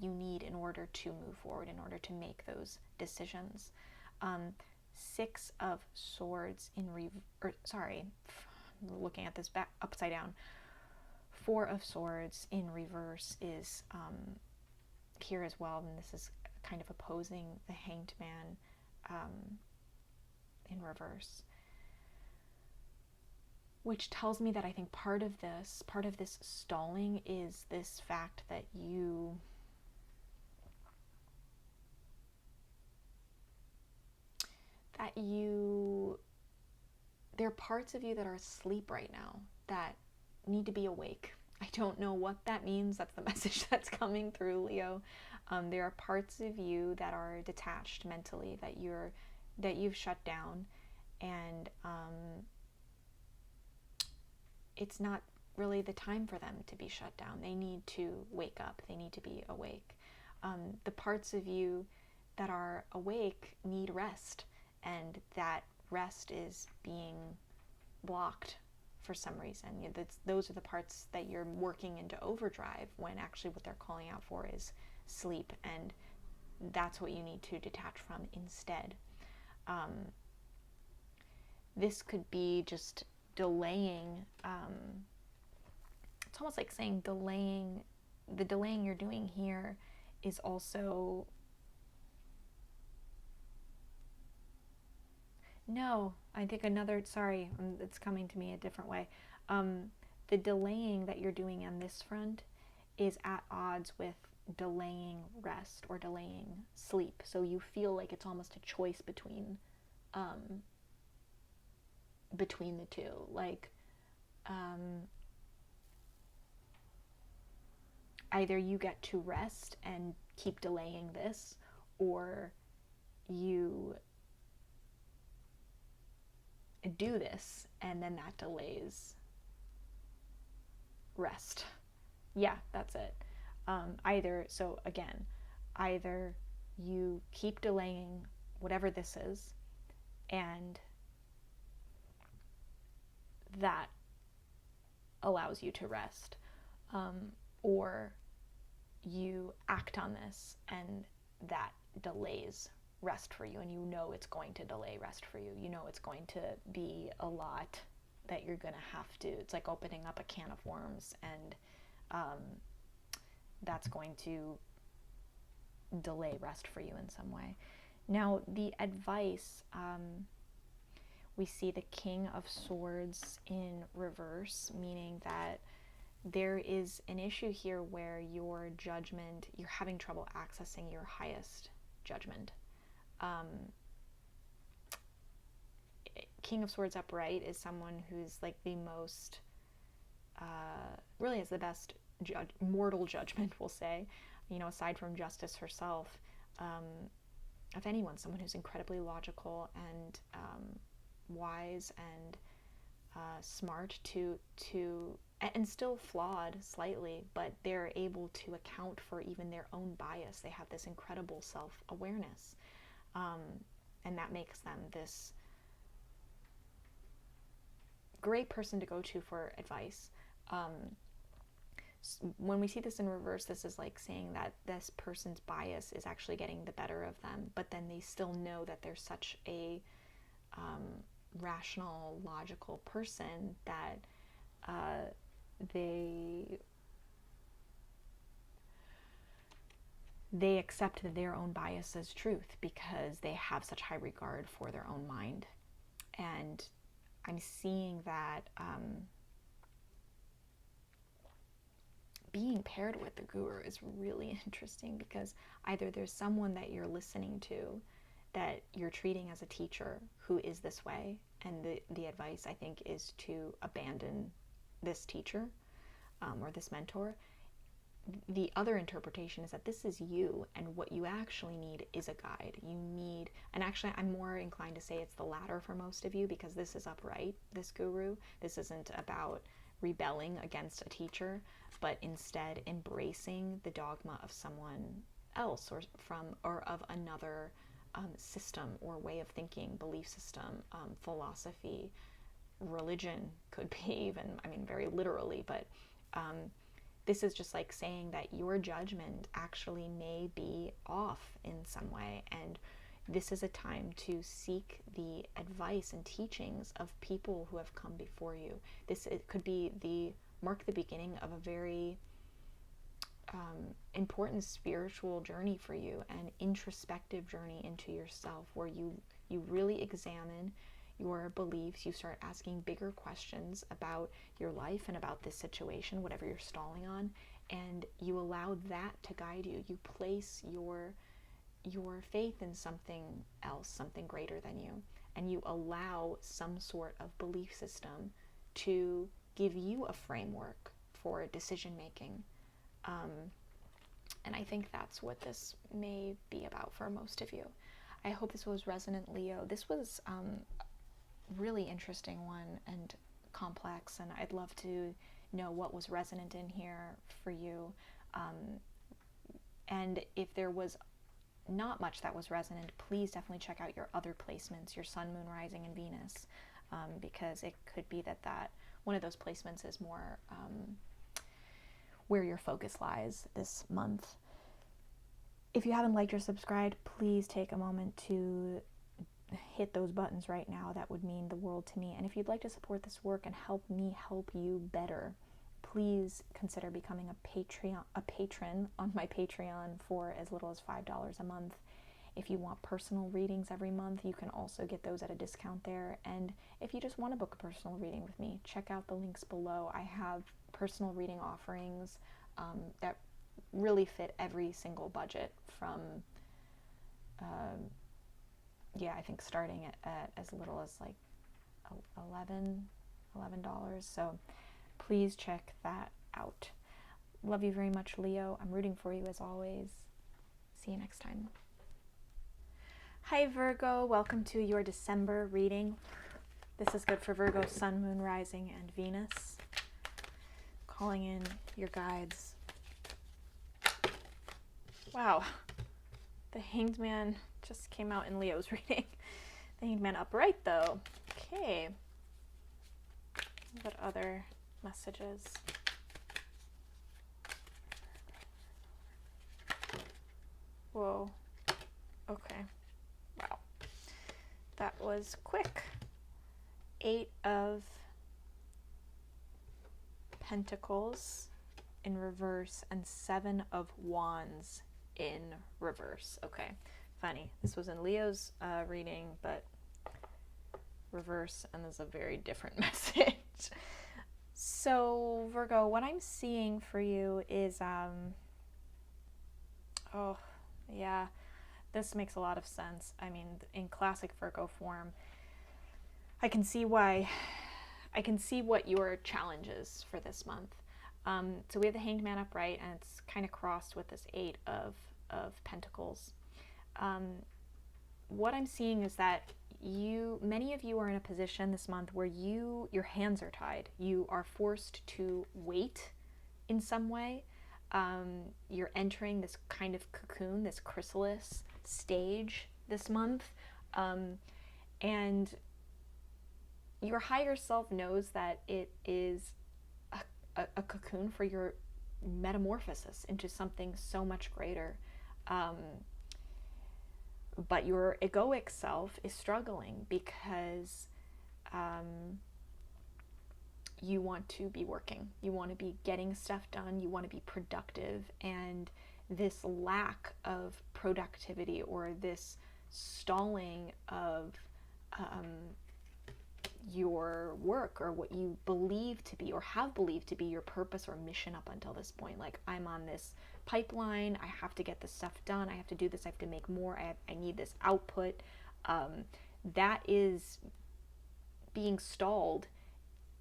need in order to move forward, in order to make those decisions. Six of Swords in looking at this back upside down. Four of Swords in reverse is here as well, and this is kind of opposing the Hanged Man in reverse, which tells me that I think part of this stalling is this fact that there are parts of you that are asleep right now that need to be awake. I don't know what that means. That's the message that's coming through, Leo. There are parts of you that are detached mentally, that you've shut down, and it's not really the time for them to be shut down. They need to wake up. They need to be awake. The parts of you that are awake need rest, and that rest is being blocked for some reason. Those are the parts that you're working into overdrive, when actually what they're calling out for is sleep, and that's what you need to detach from instead. This could be just delaying. It's almost like saying the delaying you're doing here is also, no, I think it's coming to me a different way. The delaying that you're doing on this front is at odds with delaying rest or delaying sleep. So you feel like it's almost a choice between the two. Like, either you get to rest and keep delaying this, or you do this and then that delays rest. Yeah, that's it. Either you keep delaying whatever this is, and that allows you to rest, or you act on this and that delays rest for you, and you know it's going to delay rest for you. You know it's going to be a lot that you're going to have to, it's like opening up a can of worms, and that's going to delay rest for you in some way. Now, the advice, we see the King of Swords in reverse, meaning that there is an issue here where your judgment, you're having trouble accessing your highest judgment. King of Swords upright is someone who's like the most, really has the best mortal judgment, we'll say, you know, aside from Justice herself, of anyone, someone who's incredibly logical and wise and smart and still flawed slightly, but they're able to account for even their own bias. They have this incredible self-awareness, and that makes them this great person to go to for advice. When we see this in reverse, this is like saying that this person's bias is actually getting the better of them, but then they still know that they're such a rational, logical person that they accept their own bias as truth because they have such high regard for their own mind. And I'm seeing that being paired with the guru is really interesting, because either there's someone that you're listening to that you're treating as a teacher who is this way, and the advice, I think, is to abandon this teacher or this mentor. The other interpretation is that this is you, and what you actually need is a guide. You need, and actually I'm more inclined to say it's the latter for most of you, because this is upright, this guru. This isn't about rebelling against a teacher, but instead embracing the dogma of someone else, or of another system or way of thinking, belief system, philosophy, religion could be even, I mean, very literally, but this is just like saying that your judgment actually may be off in some way, and this is a time to seek the advice and teachings of people who have come before you. It could be mark the beginning of a very important spiritual journey for you, an introspective journey into yourself, where you really examine your beliefs. You start asking bigger questions about your life and about this situation, whatever you're stalling on, and you allow that to guide you. You place your faith in something else, something greater than you, and you allow some sort of belief system to give you a framework for decision making. And I think that's what this may be about for most of you. I hope this was resonant, Leo. This was really interesting one and complex, and I'd love to know what was resonant in here for you. And if there was not much that was resonant, please definitely check out your other placements, your Sun, Moon, Rising, and Venus, because it could be that one of those placements is more where your focus lies this month. If you haven't liked or subscribed, please take a moment to hit those buttons right now. That would mean the world to me. And if you'd like to support this work and help me help you better, please consider becoming a patron on my Patreon for as little as $5 a month. If you want personal readings every month, you can also get those at a discount there. And if you just want to book a personal reading with me, check out the links below. I have personal reading offerings that really fit every single budget, from I think starting at as little as like $11. So please check that out. Love you very much, Leo. I'm rooting for you as always. See you next time. Hi, Virgo. Welcome to your December reading. This is good for Virgo, Sun, Moon, Rising, and Venus. Calling in your guides. Wow. The Hanged Man just came out in Leo's reading. The Hanged Man upright, though. Okay. What other messages? Whoa. Okay. Wow. That was quick. 8 of Pentacles in reverse and Seven of Wands in reverse. Okay, funny. This was in Leo's reading, but reverse, and there's a very different message. So, Virgo, what I'm seeing for you is, oh, yeah, this makes a lot of sense. I mean, in classic Virgo form, I can see what your challenge is for this month. So we have the Hanged Man upright, and it's kind of crossed with this Eight of Pentacles. What I'm seeing is that many of you are in a position this month where your hands are tied. You are forced to wait in some way. You're entering this kind of cocoon, this chrysalis stage this month. And your higher self knows that it is a cocoon for your metamorphosis into something so much greater. But your egoic self is struggling because you want to be working. You want to be getting stuff done. You want to be productive. And this lack of productivity, or this stalling of your work, or what you believe to be or have believed to be your purpose or mission up until this point. Like, I'm on this pipeline, I have to get this stuff done, I have to do this, I have to make more, I need this output. That is being stalled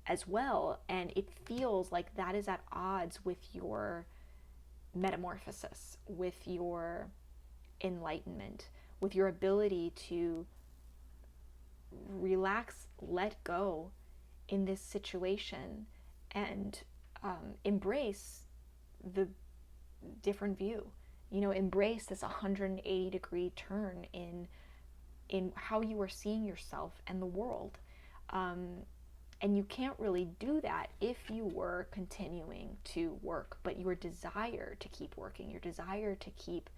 as well, and it feels like that is at odds with your metamorphosis, with your enlightenment, with your ability to relax, let go in this situation, and embrace the different view. Embrace this 180-degree turn in how you are seeing yourself and the world. And you can't really do that if you were continuing to work, but your desire to keep working, your desire to keep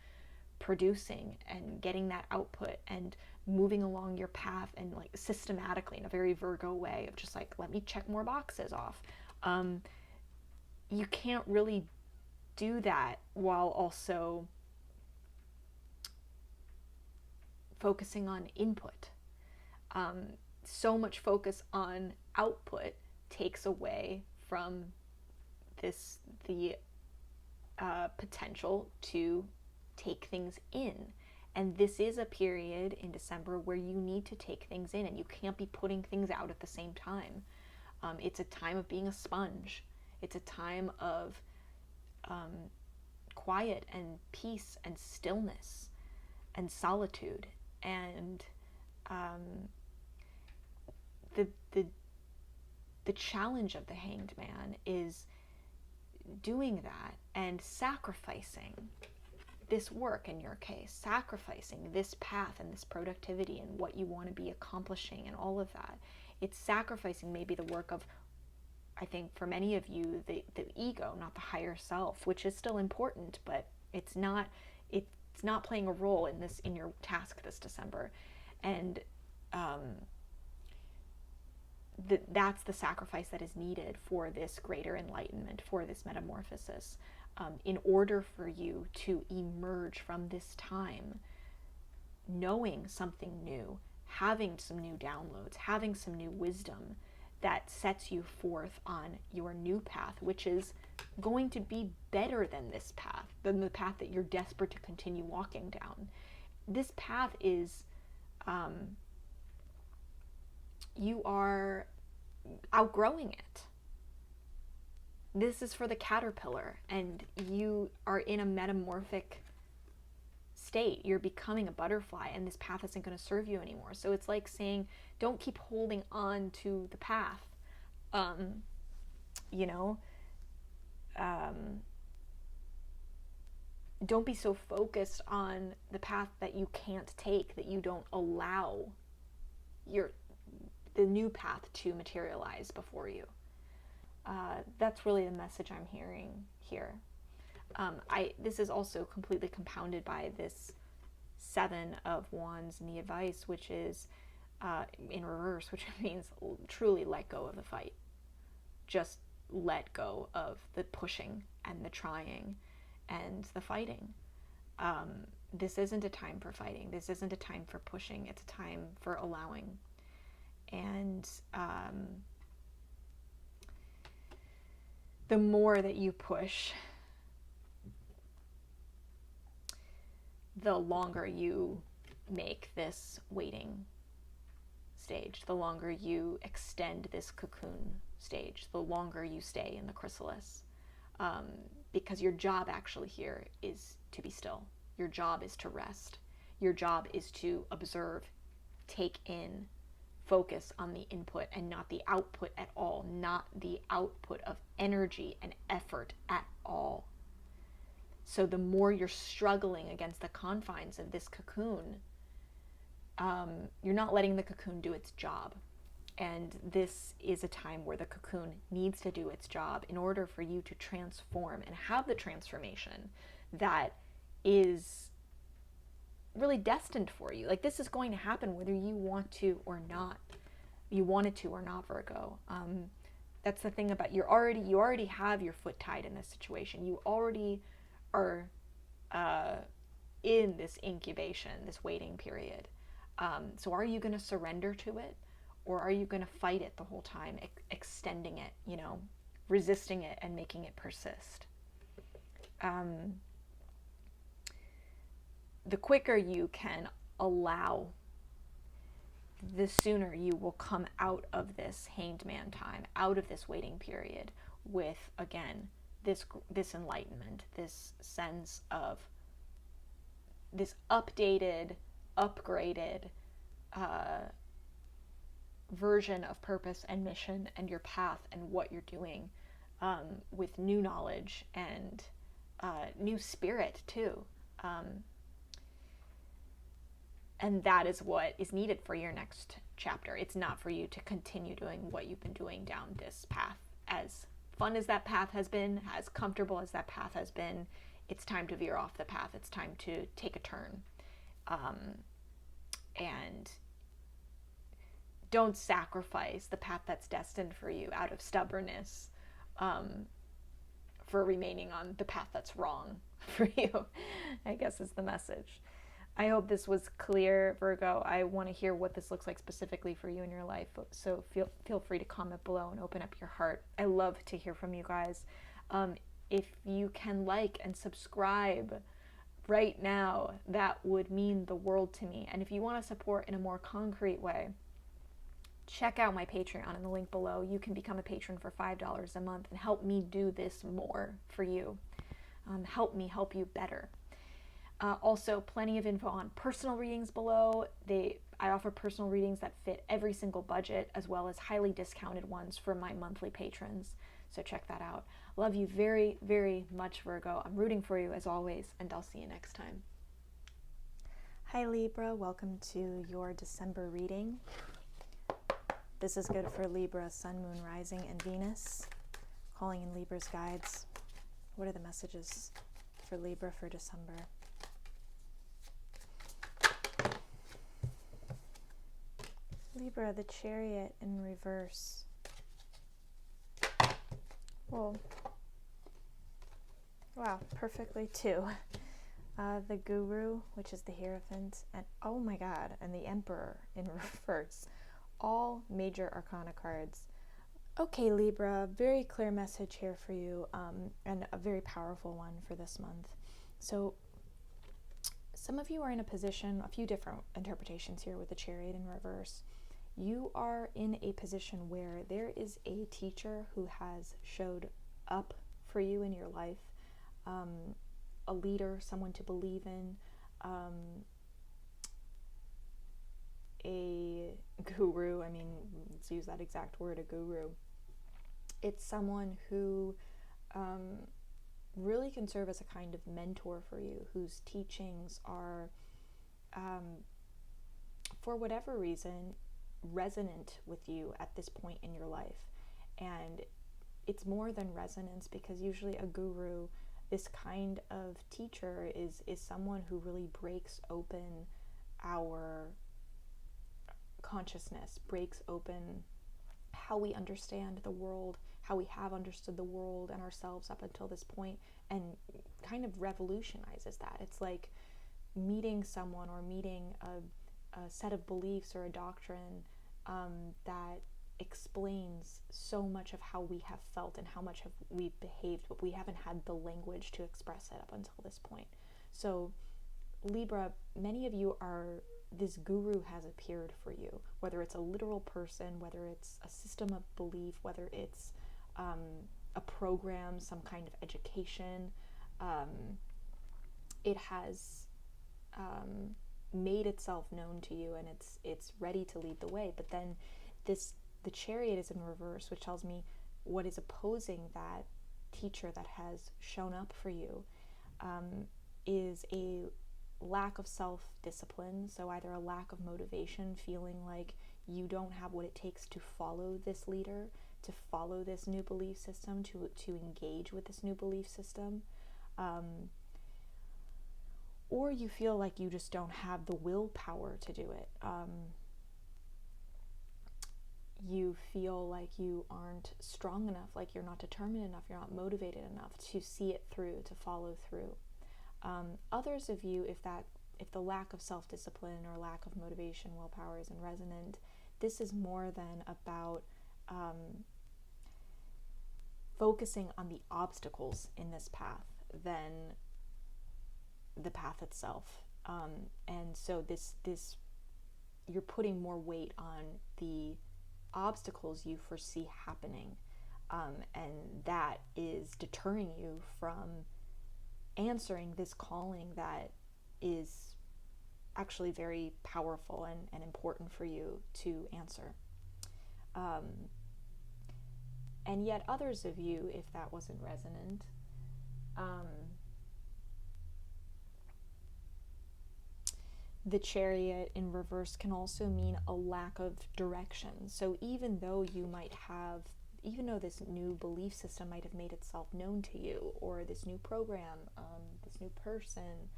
producing and getting that output and moving along your path, and like systematically, in a very Virgo way of just like, let me check more boxes off. You can't really do that while also focusing on input. So much focus on output takes away from the potential to take things in. And this is a period in December where you need to take things in, and you can't be putting things out at the same time. It's a time of being a sponge. It's a time of quiet and peace and stillness and solitude. And the challenge of the Hanged Man is doing that and sacrificing this work, in your case, sacrificing this path and this productivity and what you want to be accomplishing and all of that. It's sacrificing maybe the work of, I think for many of you, the ego, not the higher self, which is still important, but it's not playing a role in your task this December. And that's the sacrifice that is needed for this greater enlightenment, for this metamorphosis. In order for you to emerge from this time knowing something new, having some new downloads, having some new wisdom that sets you forth on your new path, which is going to be better than this path, than the path that you're desperate to continue walking down. This path is, you are outgrowing it. This is for the caterpillar, and you are in a metamorphic state. You're becoming a butterfly, and this path isn't going to serve you anymore. So it's like saying, don't keep holding on to the path. Don't be so focused on the path that you can't take, that you don't allow the new path to materialize before you. That's really the message I'm hearing here. This is also completely compounded by this Seven of Wands and the advice, which is in reverse, which means truly let go of the fight. Just let go of the pushing and the trying and the fighting. This isn't a time for fighting. This isn't a time for pushing. It's a time for allowing. And the more that you push, the longer you make this waiting stage, the longer you extend this cocoon stage, the longer you stay in the chrysalis. Because your job actually here is to be still. Your job is to rest. Your job is to observe, take in, focus on the input and not the output at all, not the output of energy and effort at all. So the more you're struggling against the confines of this cocoon, you're not letting the cocoon do its job. And this is a time where the cocoon needs to do its job in order for you to transform and have the transformation that is really destined for you. Like, this is going to happen whether you want to or not. You want it to or not, Virgo. That's the thing about you already have your foot tied in this situation. You already are in this incubation, this waiting period. So are you going to surrender to it? Or are you going to fight it the whole time, extending it, resisting it and making it persist? The quicker you can allow, the sooner you will come out of this hanged man time, out of this waiting period with, again, this enlightenment, this sense of this updated, upgraded version of purpose and mission and your path and what you're doing, with new knowledge and new spirit too. And that is what is needed for your next chapter. It's not for you to continue doing what you've been doing down this path. As fun as that path has been, as comfortable as that path has been, it's time to veer off the path. It's time to take a turn. And don't sacrifice the path that's destined for you out of stubbornness, for remaining on the path that's wrong for you, I guess is the message. I hope this was clear, Virgo. I want to hear what this looks like specifically for you in your life. So feel free to comment below and open up your heart. I love to hear from you guys. If you can like and subscribe right now, that would mean the world to me. And if you want to support in a more concrete way, check out my Patreon in the link below. You can become a patron for $5 a month and help me do this more for you. Help me help you better. Also, plenty of info on personal readings below. I offer personal readings that fit every single budget, as well as highly discounted ones for my monthly patrons. So check that out. Love you very, very much, Virgo. I'm rooting for you as always, and I'll see you next time. Hi, Libra. Welcome to your December reading. This is good for Libra, Sun, Moon, Rising, and Venus. Calling in Libra's guides. What are the messages for Libra for December? Libra, the Chariot in reverse. Well, wow, perfectly too. The Guru, which is the Hierophant, and oh my God, and the Emperor in reverse. All major arcana cards. Okay, Libra, very clear message here for you, and a very powerful one for this month. So some of you are in a position, a few different interpretations here with the Chariot in reverse. You are in a position where there is a teacher who has showed up for you in your life, a leader, someone to believe in, a guru. I mean, let's use that exact word, a guru. It's someone who really can serve as a kind of mentor for you, whose teachings are, for whatever reason, resonant with you at this point in your life. And it's more than resonance, because usually a guru, this kind of teacher, is someone who really breaks open our consciousness, breaks open how we understand the world, how we have understood the world and ourselves up until this point, and kind of revolutionizes that. It's like meeting someone or meeting a set of beliefs or a doctrine that explains so much of how we have felt and how much have we behaved, but we haven't had the language to express it up until this point. So Libra, many of you are, this guru has appeared for you, whether it's a literal person, whether it's a system of belief, whether it's a program, some kind of education. It has made itself known to you, and it's ready to lead the way. But then the Chariot is in reverse, which tells me what is opposing that teacher that has shown up for you is a lack of self-discipline. So either a lack of motivation, feeling like you don't have what it takes to follow this leader, to follow this new belief system, to engage with this new belief system, or you feel like you just don't have the willpower to do it. You feel like you aren't strong enough, like you're not determined enough, you're not motivated enough to see it through, to follow through. Others of you, if the lack of self-discipline or lack of motivation, willpower isn't resonant, this is more than about focusing on the obstacles in this path than the path itself. And so this you're putting more weight on the obstacles you foresee happening, and that is deterring you from answering this calling that is actually very powerful and important for you to answer. And yet others of you, if that wasn't resonant, the Chariot in reverse can also mean a lack of direction. So even though this new belief system might have made itself known to you, or this new program, this new person,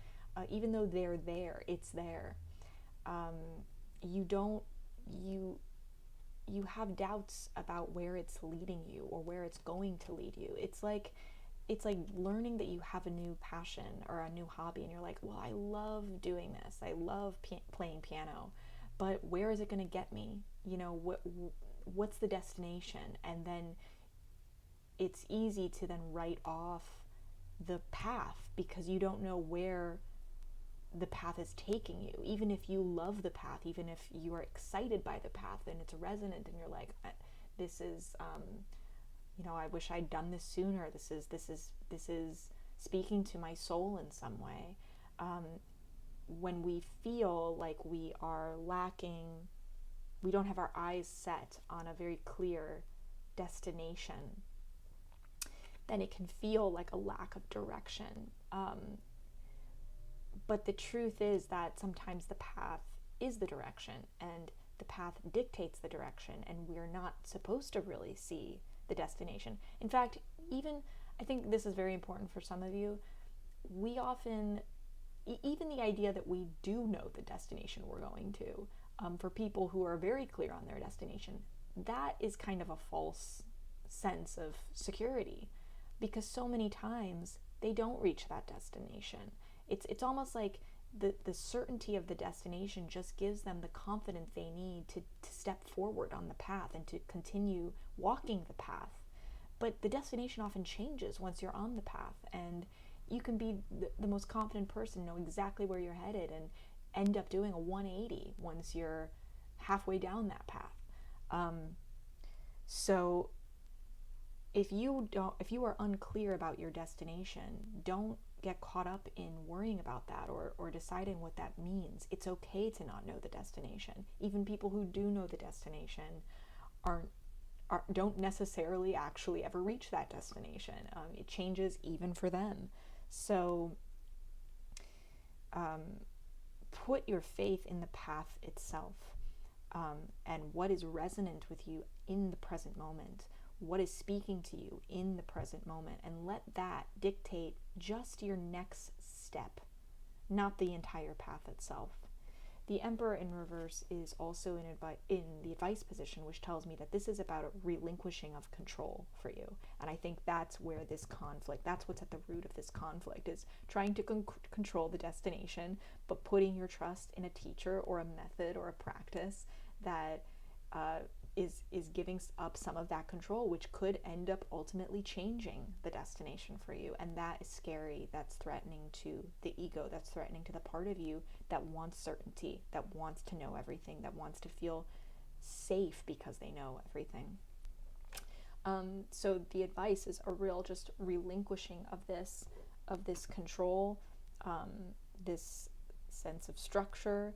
even though they're there, it's there, you have doubts about where it's leading you or where it's going to lead you. It's like learning that you have a new passion or a new hobby, and you're like, well, I love doing this. I love playing piano, but where is it going to get me? You know, what's the destination? And then it's easy to then write off the path because you don't know where the path is taking you. Even if you love the path, even if you are excited by the path and it's resonant and you're like, this is I wish I'd done this sooner. This is speaking to my soul in some way. When we feel like we are lacking, we don't have our eyes set on a very clear destination, then it can feel like a lack of direction. But the truth is that sometimes the path is the direction, and the path dictates the direction, and we're not supposed to really see the destination. In fact, I think this is very important for some of you, we often, even the idea that we do know the destination we're going to, for people who are very clear on their destination, that is kind of a false sense of security, because so many times they don't reach that destination. It's almost like the certainty of the destination just gives them the confidence they need to step forward on the path and to continue walking the path. But the destination often changes once you're on the path, and you can be the most confident person, know exactly where you're headed, and end up doing a 180 once you're halfway down that path. So if you are unclear about your destination, don't get caught up in worrying about that or deciding what that means. It's okay to not know the destination. Even people who do know the destination don't necessarily actually ever reach that destination. It changes even for them. So put your faith in the path itself, and what is resonant with you in the present moment. What is speaking to you in the present moment, and let that dictate just your next step, not the entire path itself. The Emperor in reverse is also in the advice position, which tells me that this is about a relinquishing of control for you. And I think that's where this conflict, that's what's at the root of this conflict, is trying to control the destination, but putting your trust in a teacher or a method or a practice that is giving up some of that control, which could end up ultimately changing the destination for you. And that is scary. That's threatening to the ego. That's threatening to the part of you that wants certainty, that wants to know everything, that wants to feel safe because they know everything. So the advice is a real just relinquishing of this control, this sense of structure.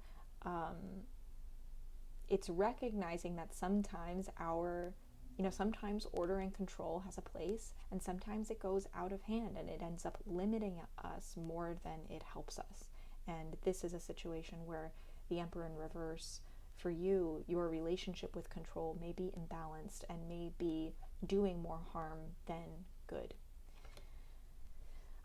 It's recognizing that sometimes sometimes order and control has a place, and sometimes it goes out of hand and it ends up limiting us more than it helps us. And this is a situation where the Emperor in reverse, for you, your relationship with control may be imbalanced and may be doing more harm than good.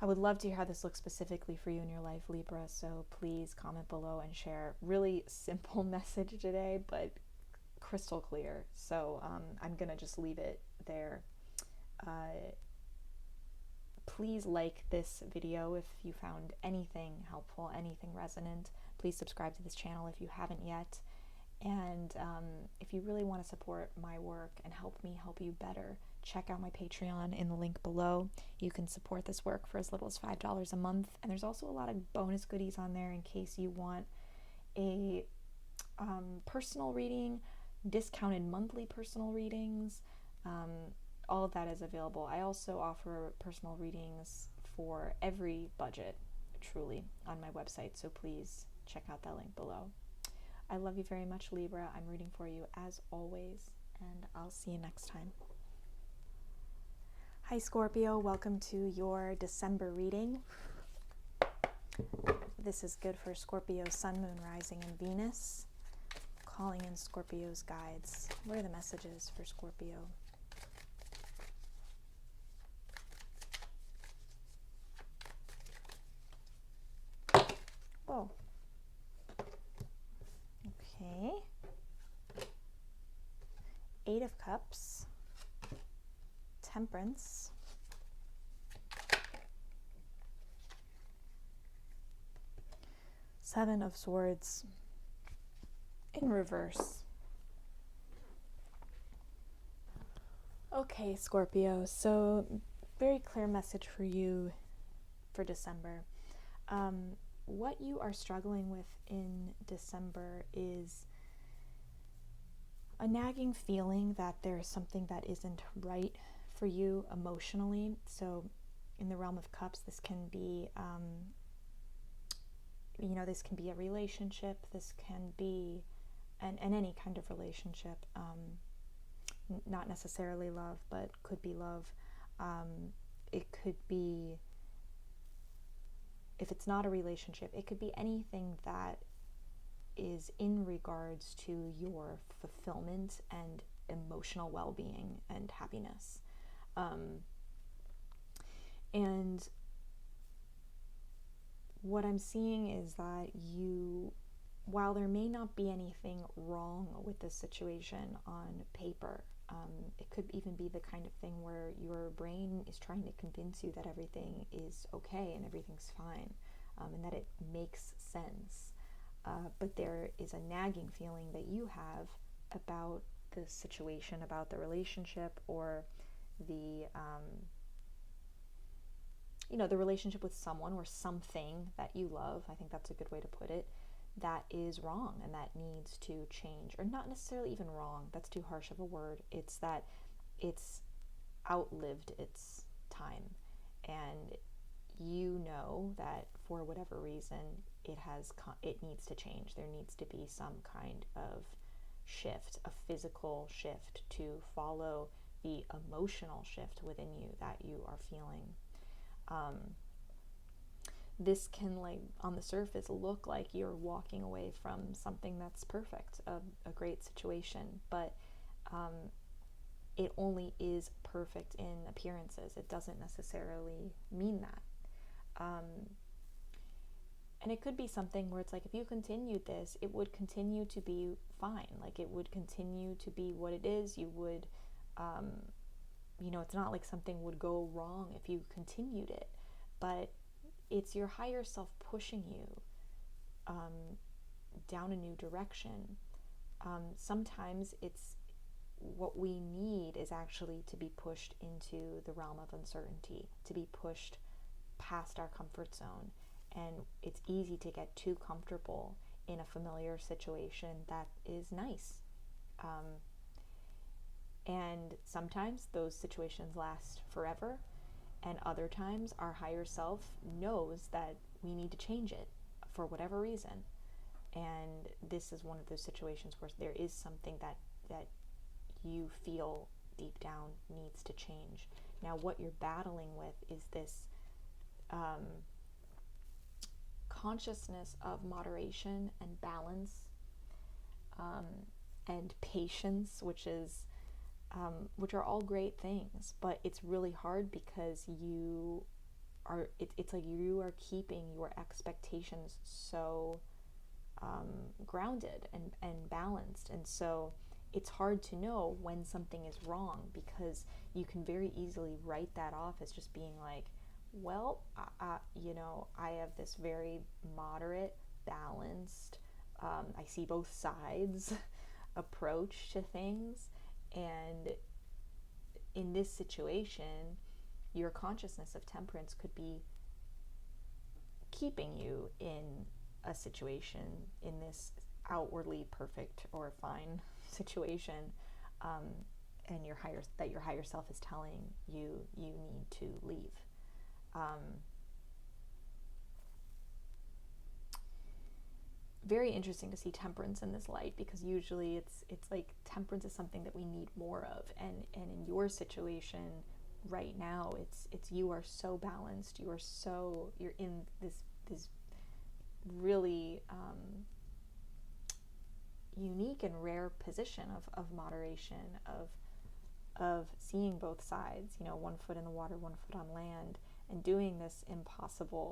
I would love to hear how this looks specifically for you in your life, Libra, so please comment below and share. Really simple message today, but crystal clear. So I'm going to just leave it there. Please like this video if you found anything helpful, anything resonant. Please subscribe to this channel if you haven't yet. And if you really want to support my work and help me help you better, check out my Patreon in the link below. You can support this work for as little as $5 a month. And there's also a lot of bonus goodies on there in case you want a personal reading, discounted monthly personal readings. All of that is available. I also offer personal readings for every budget, truly, on my website. So please check out that link below. I love you very much, Libra. I'm rooting for you as always, and I'll see you next time. Hi, Scorpio. Welcome to your December reading. This is good for Scorpio, Sun, Moon, Rising, and Venus. Calling in Scorpio's guides. What are the messages for Scorpio? Whoa. Okay. 8 of Cups. Temperance. Seven of Swords in reverse. Okay, Scorpio, so very clear message for you for December. What you are struggling with in December is a nagging feeling that there's something that isn't right for you emotionally. So in the realm of cups, this can be this can be a relationship, this can be and any kind of relationship, not necessarily love, but could be love. It could be, if it's not a relationship, it could be anything that is in regards to your fulfillment and emotional well-being and happiness. And what I'm seeing is that you, while there may not be anything wrong with this situation on paper, it could even be the kind of thing where your brain is trying to convince you that everything is okay and everything's fine, and that it makes sense. But there is a nagging feeling that you have about the situation, about the relationship, or the the relationship with someone or something that you love. I think that's a good way to put it. That is wrong and that needs to change, or not necessarily even wrong. That's too harsh of a word. It's that it's outlived its time, and you know that for whatever reason it needs to change. There needs to be some kind of shift, a physical shift to follow the emotional shift within you that you are feeling. This can, like, on the surface, look like you're walking away from something that's perfect, a great situation, but it only is perfect in appearances. It doesn't necessarily mean that. And it could be something where it's like, if you continued this, it would continue to be fine. Like, it would continue to be what it is. You would, it's not like something would go wrong if you continued it. But it's your higher self pushing you down a new direction. Sometimes it's what we need is actually to be pushed into the realm of uncertainty, to be pushed past our comfort zone. And it's easy to get too comfortable in a familiar situation that is nice. And sometimes those situations last forever, and other times our higher self knows that we need to change it for whatever reason. And this is one of those situations where there is something that you feel deep down needs to change. Now, what you're battling with is this consciousness of moderation and balance, and patience, which are all great things, but it's really hard because it's like you are keeping your expectations so grounded and balanced, and so it's hard to know when something is wrong, because you can very easily write that off as just being like, well, I have this very moderate, balanced, I see both sides approach to things. And in this situation, your consciousness of temperance could be keeping you in a situation, in this outwardly perfect or fine situation, and your higher self is telling you need to leave. Very interesting to see temperance in this light, because usually it's like temperance is something that we need more of, and in your situation right now, it's you are so balanced, you're in this really unique and rare position of moderation, of seeing both sides, 1 foot in the water, 1 foot on land, and doing this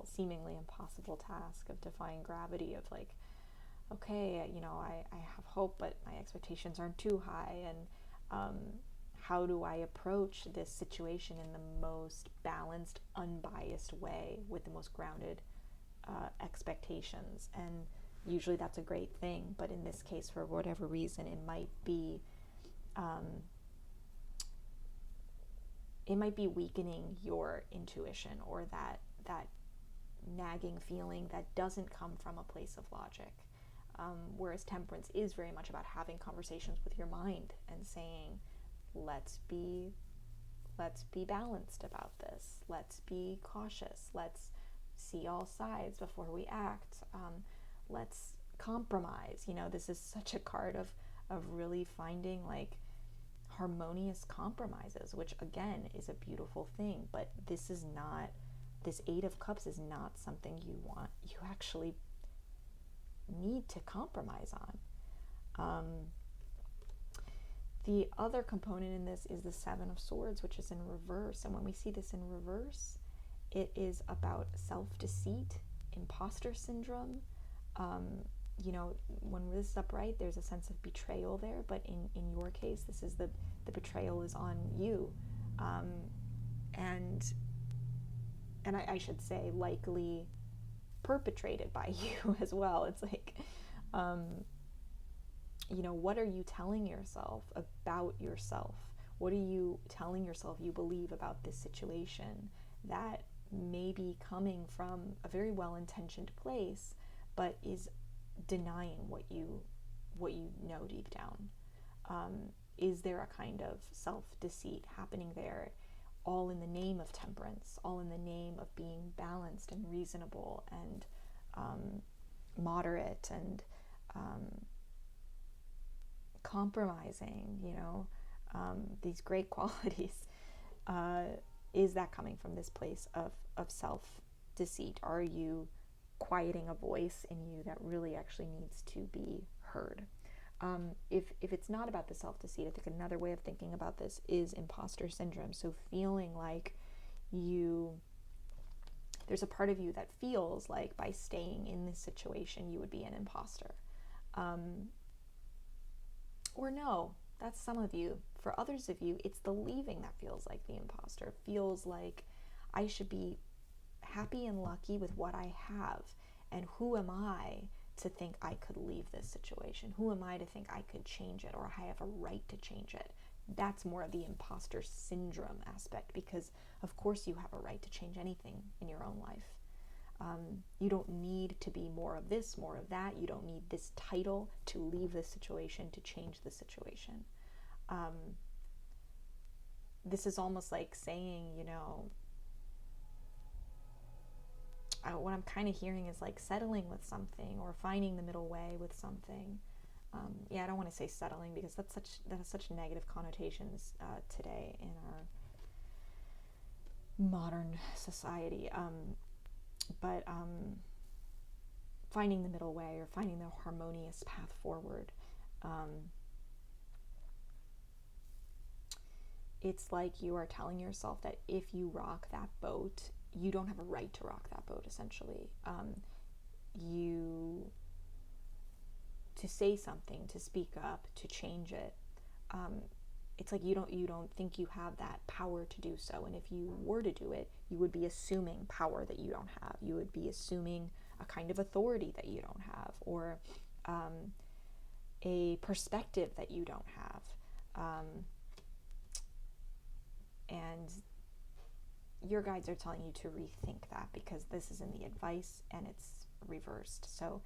seemingly impossible task of defying gravity, of like, okay, I have hope, but my expectations aren't too high, and how do I approach this situation in the most balanced, unbiased way with the most grounded expectations? And usually that's a great thing, but in this case, for whatever reason, it might be weakening your intuition, or that nagging feeling that doesn't come from a place of logic. Whereas temperance is very much about having conversations with your mind and saying, let's be balanced about this. Let's be cautious. Let's see all sides before we act. Let's compromise. This is such a card of really finding like harmonious compromises, which again is a beautiful thing, but this 8 of Cups is not something you actually need to compromise on. The other component in this is the 7 of Swords, which is in reverse, and when we see this in reverse, it is about self-deceit, imposter syndrome. When this is upright, there's a sense of betrayal there, but in your case, this is the betrayal is on you, and I should say likely perpetrated by you as well. It's like, what are you telling yourself about yourself? What are you telling yourself you believe about this situation that may be coming from a very well-intentioned place, but is denying what you know deep down? Is there a kind of self-deceit happening there, all in the name of temperance, all in the name of being balanced and reasonable and moderate and compromising, these great qualities? Is that coming from this place of self-deceit? Are you quieting a voice in you that really actually needs to be heard? If it's not about the self-deceit, I think another way of thinking about this is imposter syndrome. So feeling like you there's a part of you that feels like by staying in this situation, you would be an imposter. Or no, that's some of you. For others of you, it's the leaving that feels like the imposter. Feels like I should be happy and lucky with what I have. And who am I to think I could leave this situation? Who am I to think I could change it, or I have a right to change it? That's more of the imposter syndrome aspect, because of course you have a right to change anything in your own life. You don't need to be more of this, more of that. You don't need this title to leave this situation, to change the situation. This is almost like saying, you know, what I'm kind of hearing is like settling with something, or finding the middle way with something. I don't want to say settling, because that has such negative connotations today in our modern society. But finding the middle way, or finding the harmonious path forward. It's like you are telling yourself that if you rock that boat, you don't have a right to rock that boat, essentially. To say something, to speak up, to change it, it's like you don't think you have that power to do so. And if you were to do it, you would be assuming power that you don't have. You would be assuming a kind of authority that you don't have, or a perspective that you don't have. And your guides are telling you to rethink that, because this is in the advice and it's reversed. So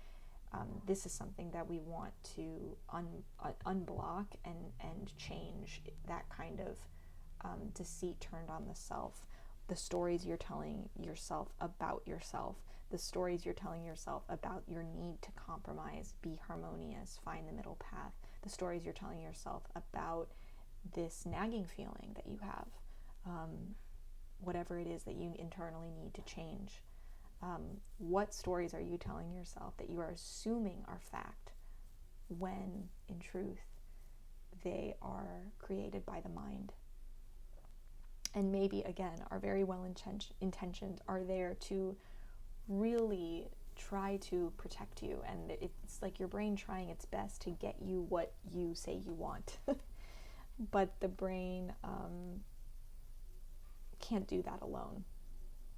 this is something that we want to unblock and change, that kind of deceit turned on the self. The stories you're telling yourself about yourself, the stories you're telling yourself about your need to compromise, be harmonious, find the middle path, the stories you're telling yourself about this nagging feeling that you have, whatever it is that you internally need to change. What stories are you telling yourself that you are assuming are fact, when in truth they are created by the mind? And maybe, again, are very well intentioned, are there to really try to protect you. And it's like your brain trying its best to get you what you say you want. But the brain can't do that alone.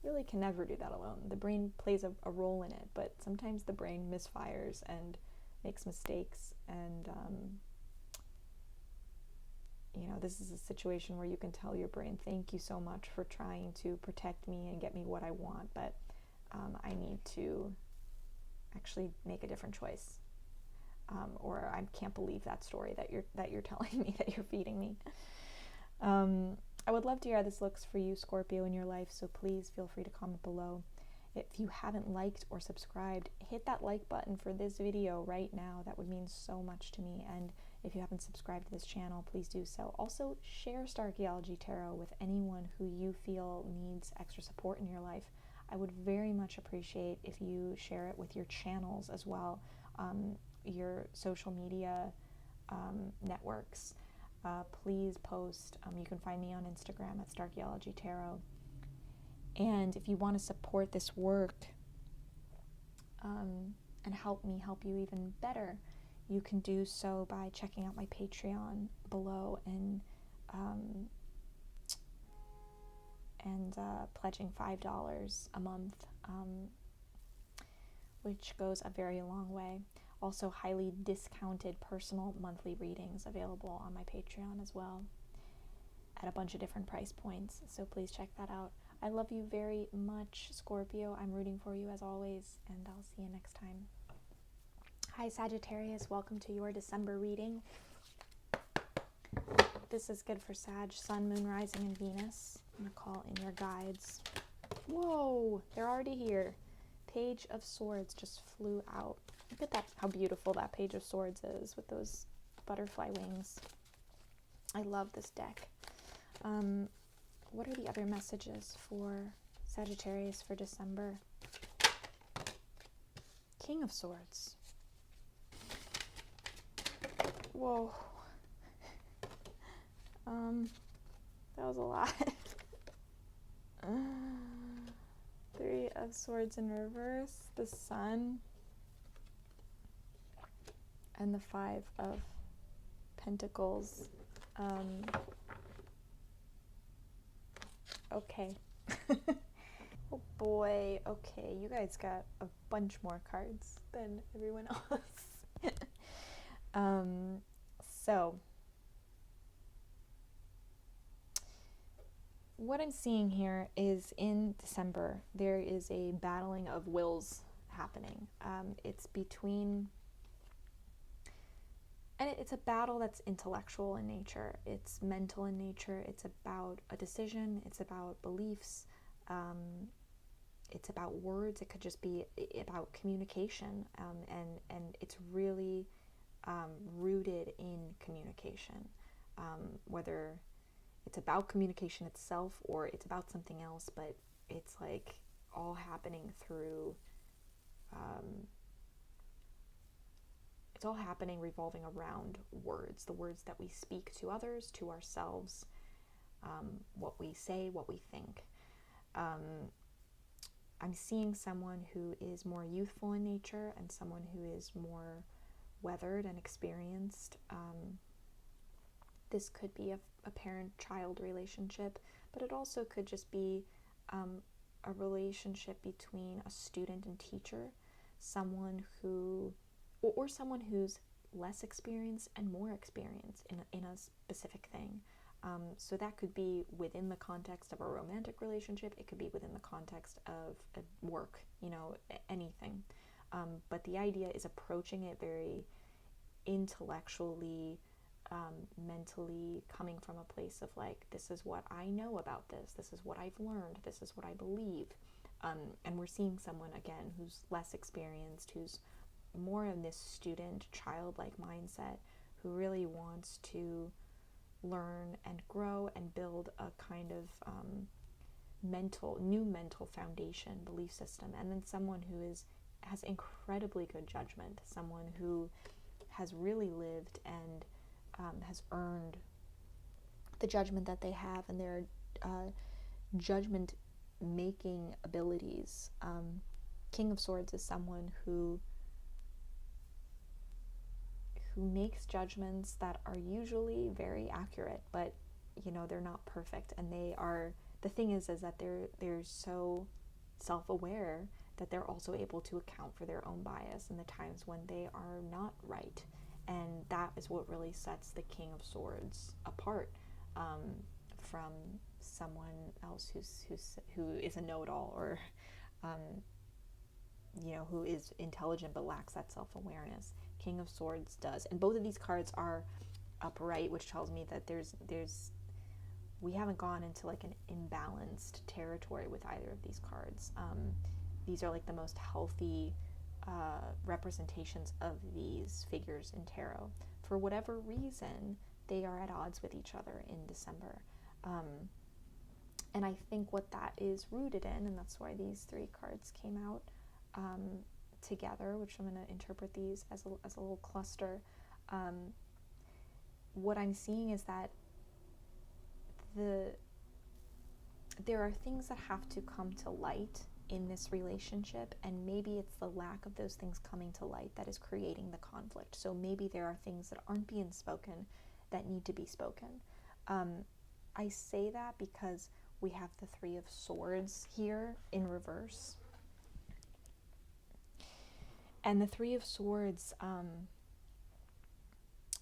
Really can never do that alone. The brain plays a role in it, but sometimes the brain misfires and makes mistakes. And this is a situation where you can tell your brain, thank you so much for trying to protect me and get me what I want, but I need to actually make a different choice. Or I can't believe that story that you're telling me, that you're feeding me. I would love to hear how this looks for you, Scorpio, in your life, so please feel free to comment below. If you haven't liked or subscribed, hit that like button for this video right now. That would mean so much to me. And if you haven't subscribed to this channel, please do so. Also, share Starchaeology Tarot with anyone who you feel needs extra support in your life. I would very much appreciate if you share it with your channels as well, your social media networks. Please post. You can find me on Instagram at Starchaeology Tarot. And if you want to support this work and help me help you even better, you can do so by checking out my Patreon below and pledging $5 a month, which goes a very long way. Also, highly discounted personal monthly readings available on my Patreon as well, at a bunch of different price points, so please check that out. I love you very much, Scorpio. I'm rooting for you as always, and I'll see you next time. Hi, Sagittarius. Welcome to your December reading. This is good for Sag, Sun, Moon, Rising, and Venus. I'm going to call in your guides. Whoa, they're already here. Page of Swords just flew out. Look at that, how beautiful that Page of Swords is with those butterfly wings. I love this deck. What are the other messages for Sagittarius for December? King of Swords. Whoa. That was a lot. Three of Swords in reverse, the Sun, and the Five of Pentacles. Okay. Oh boy. Okay, you guys got a bunch more cards than everyone else. So what I'm seeing here is in December, there is a battling of wills happening. It's between, and it's a battle that's intellectual in nature. It's mental in nature. It's about a decision. It's about beliefs. It's about words. It could just be about communication. And it's really rooted in communication, whether it's about communication itself or it's about something else, but it's like all happening through, it's all happening revolving around words, the words that we speak to others, to ourselves, what we say, what we think. I'm seeing someone who is more youthful in nature and someone who is more weathered and experienced. This could be a parent-child relationship, but it also could just be a relationship between a student and teacher, someone who, or someone who's less experienced and more experienced in a specific thing. So that could be within the context of a romantic relationship. It could be within the context of work, anything. But the idea is approaching it very intellectually, mentally, coming from a place of like, this is what I know about this. This is what I've learned. This is what I believe. And we're seeing someone, again, who's less experienced, who's more in this student, childlike mindset, who really wants to learn and grow and build a kind of new mental foundation, belief system. And then someone who has incredibly good judgment, someone who has really lived and has earned the judgment that they have and their judgment making abilities. King of Swords is someone who makes judgments that are usually very accurate, but they're not perfect, and the thing is that they're so self-aware that they're also able to account for their own bias in the times when they are not right. And that is what really sets the King of Swords apart from someone else who is a know-it-all, or who is intelligent but lacks that self-awareness. King of Swords does. And both of these cards are upright, which tells me that we haven't gone into like an imbalanced territory with either of these cards. These are like the most healthy representations of these figures in tarot. For whatever reason, they are at odds with each other in December. And I think what that is rooted in, and that's why these three cards came out together, which I'm going to interpret these as a little cluster. What I'm seeing is that there are things that have to come to light in this relationship, and maybe it's the lack of those things coming to light that is creating the conflict. So maybe there are things that aren't being spoken that need to be spoken. I say that because we have the Three of Swords here in reverse. And the Three of Swords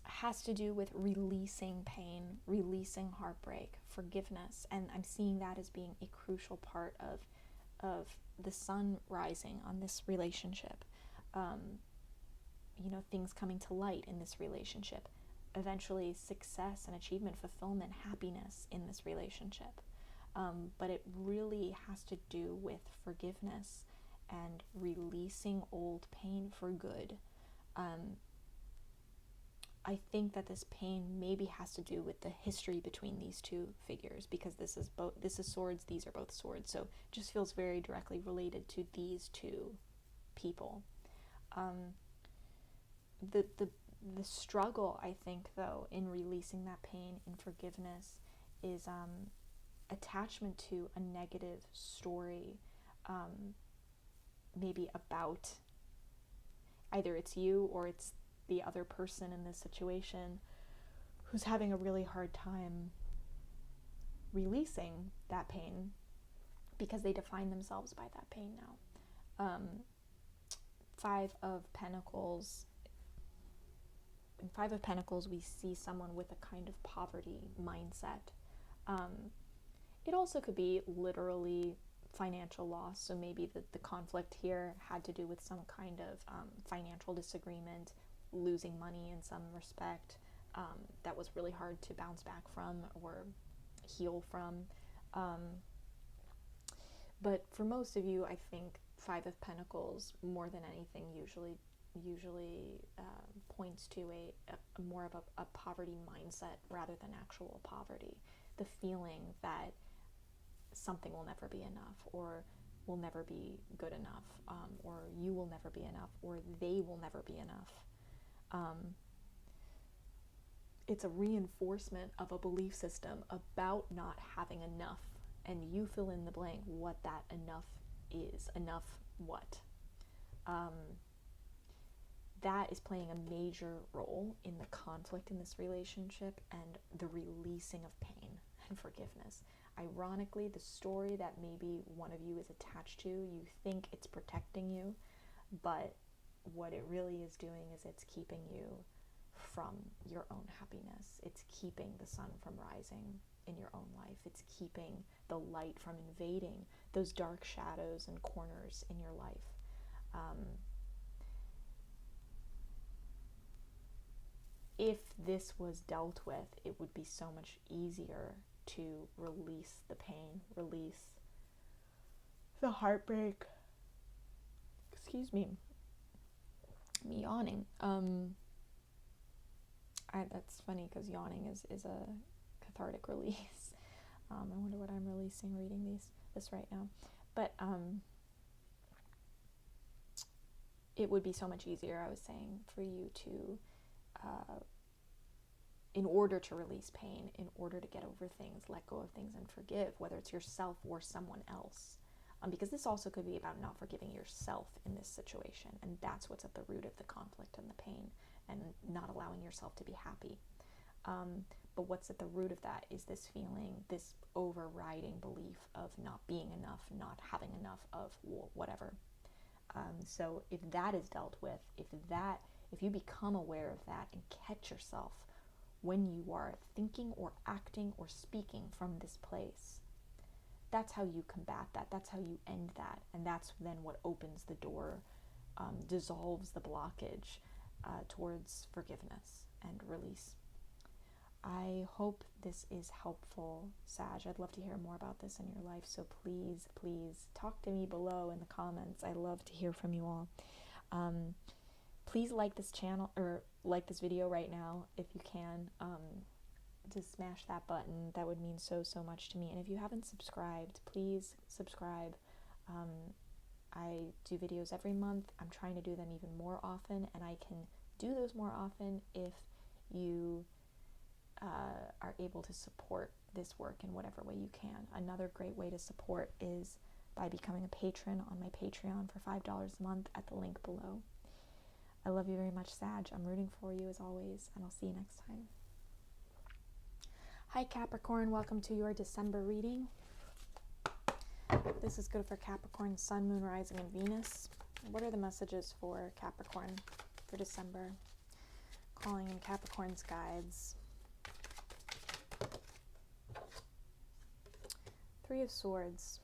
has to do with releasing pain, releasing heartbreak, forgiveness. And I'm seeing that as being a crucial part of the sun rising on this relationship. Things coming to light in this relationship. Eventually success and achievement, fulfillment, happiness in this relationship. But it really has to do with forgiveness and releasing old pain for good. I think that this pain maybe has to do with the history between these two figures, because this is swords, these are both swords, so it just feels very directly related to these two people. The struggle, I think, though, in releasing that pain, in forgiveness, is attachment to a negative story, maybe about either it's you or it's the other person in this situation who's having a really hard time releasing that pain because they define themselves by that pain now. Five of Pentacles. In Five of Pentacles, we see someone with a kind of poverty mindset. It also could be literally financial loss. So maybe the conflict here had to do with some kind of financial disagreement, losing money in some respect, that was really hard to bounce back from or heal from. But for most of you, I think Five of Pentacles, more than anything, usually points to a more of a poverty mindset rather than actual poverty. The feeling that something will never be enough, or will never be good enough, or you will never be enough, or they will never be enough. It's a reinforcement of a belief system about not having enough, and you fill in the blank what that enough is. Enough what? That is playing a major role in the conflict in this relationship and the releasing of pain and forgiveness. Ironically, the story that maybe one of you is attached to, you think it's protecting you, but what it really is doing is it's keeping you from your own happiness. It's keeping the sun from rising in your own life. It's keeping the light from invading those dark shadows and corners in your life. If this was dealt with, it would be so much easier to release the pain, release the heartbreak. Excuse me. I'm yawning. That's funny because yawning is a cathartic release. I wonder what I'm releasing reading this right now. But it would be so much easier, I was saying, for you to, in order to release pain, in order to get over things, let go of things and forgive, whether it's yourself or someone else. Because this also could be about not forgiving yourself in this situation, and that's what's at the root of the conflict and the pain, and not allowing yourself to be happy. But what's at the root of that is this feeling, this overriding belief of not being enough, not having enough of whatever. So if that is dealt with, if you become aware of that and catch yourself when you are thinking or acting or speaking from this place, that's how you combat that. That's how you end that. And that's then what opens the door, dissolves the blockage towards forgiveness and release. I hope this is helpful, Sag. I'd love to hear more about this in your life. So please, please talk to me below in the comments. I love to hear from you all. Please like this channel, or like this video right now if you can. Just smash that button. That would mean so much to me. And if you haven't subscribed, please subscribe. I do videos every month. I'm trying to do them even more often, and I can do those more often if you are able to support this work in whatever way you can. Another great way to support is by becoming a patron on my Patreon for $5 a month at the link below. I love you very much, Sag. I'm rooting for you as always, and I'll see you next time. Hi Capricorn, welcome to your December reading. This is good for Capricorn, Sun, Moon, Rising, and Venus. What are the messages for Capricorn for December? Calling in Capricorn's guides. Three of Swords.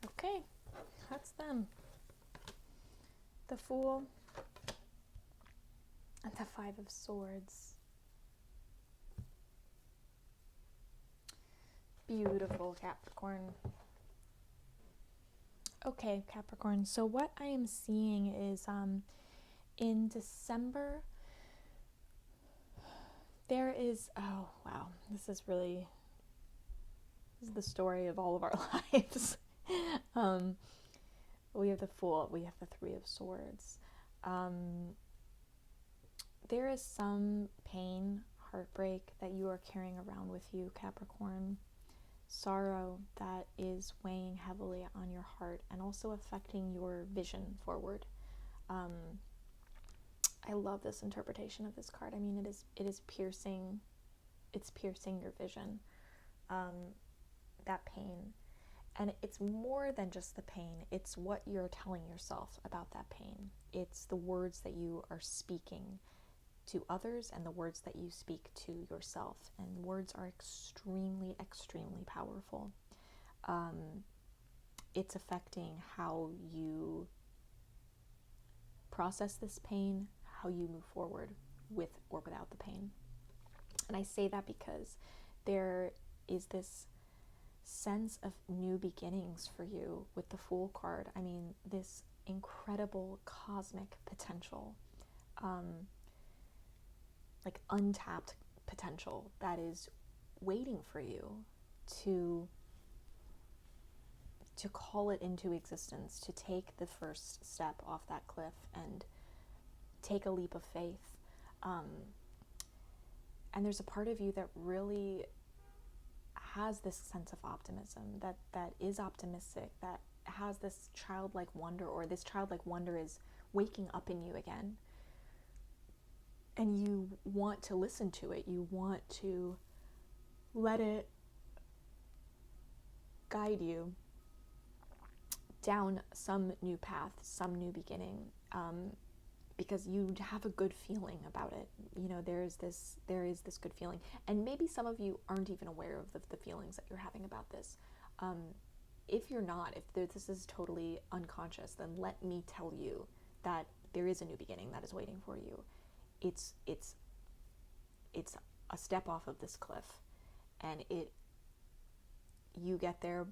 Okay, that's them. The Fool and the Five of Swords. Beautiful, Capricorn. Okay, Capricorn, so what I am seeing is in December there is, oh wow, this is the story of all of our lives. We have the Fool, we have the Three of Swords. There is some pain, heartbreak that you are carrying around with you, Capricorn. sorrow that is weighing heavily on your heart and also affecting your vision forward. I love this interpretation of this card. I mean, it is piercing. It's piercing your vision. That pain. And it's more than just the pain. It's what you're telling yourself about that pain. It's the words that you are speaking to others and the words that you speak to yourself. And words are extremely, extremely powerful. It's affecting how you process this pain, how you move forward with or without the pain. And I say that because there is this sense of new beginnings for you with the Fool card. I mean, this incredible cosmic potential, like untapped potential that is waiting for you to call it into existence, to take the first step off that cliff and take a leap of faith. And there's a part of you that really has this sense of optimism, that is optimistic, that has this childlike wonder, or this childlike wonder is waking up in you again. And you want to listen to it. You want to let it guide you down some new path, some new beginning, because you have a good feeling about it. You know, there is this good feeling. And maybe some of you aren't even aware of the feelings that you're having about this. If you're not, if this is totally unconscious, then let me tell you that there is a new beginning that is waiting for you. It's a step off of this cliff, and you get there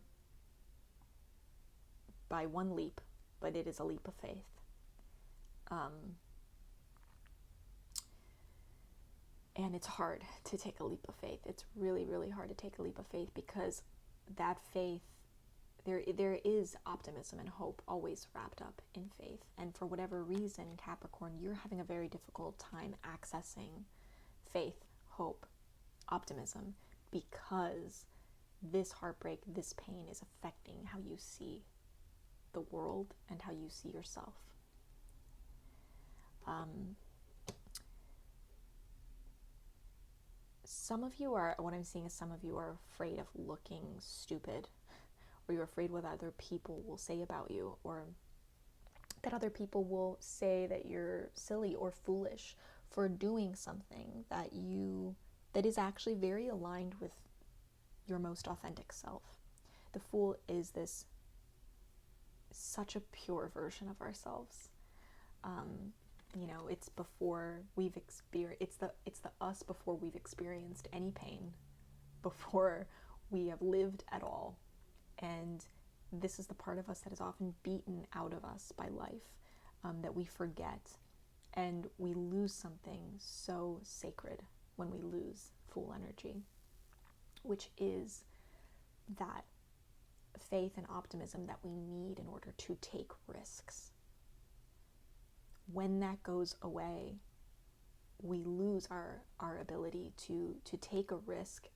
by one leap, but it is a leap of faith. And it's hard to take a leap of faith. It's really, really hard to take a leap of faith, because that faith, there is optimism and hope always wrapped up in faith. And for whatever reason, Capricorn, you're having a very difficult time accessing faith, hope, optimism, because this heartbreak, this pain is affecting how you see the world and how you see yourself. Some of you are, what I'm seeing is some of you are afraid of looking stupid, or you're afraid what other people will say about you, or that other people will say that you're silly or foolish for doing something that is actually very aligned with your most authentic self. The Fool is such a pure version of ourselves. You know, it's before we've experienced, it's the us before we've experienced any pain, before we have lived at all. And this is the part of us that is often beaten out of us by life, that we forget, and we lose something so sacred when we lose Fool energy, which is that faith and optimism that we need in order to take risks. When that goes away, we lose our ability to take a risk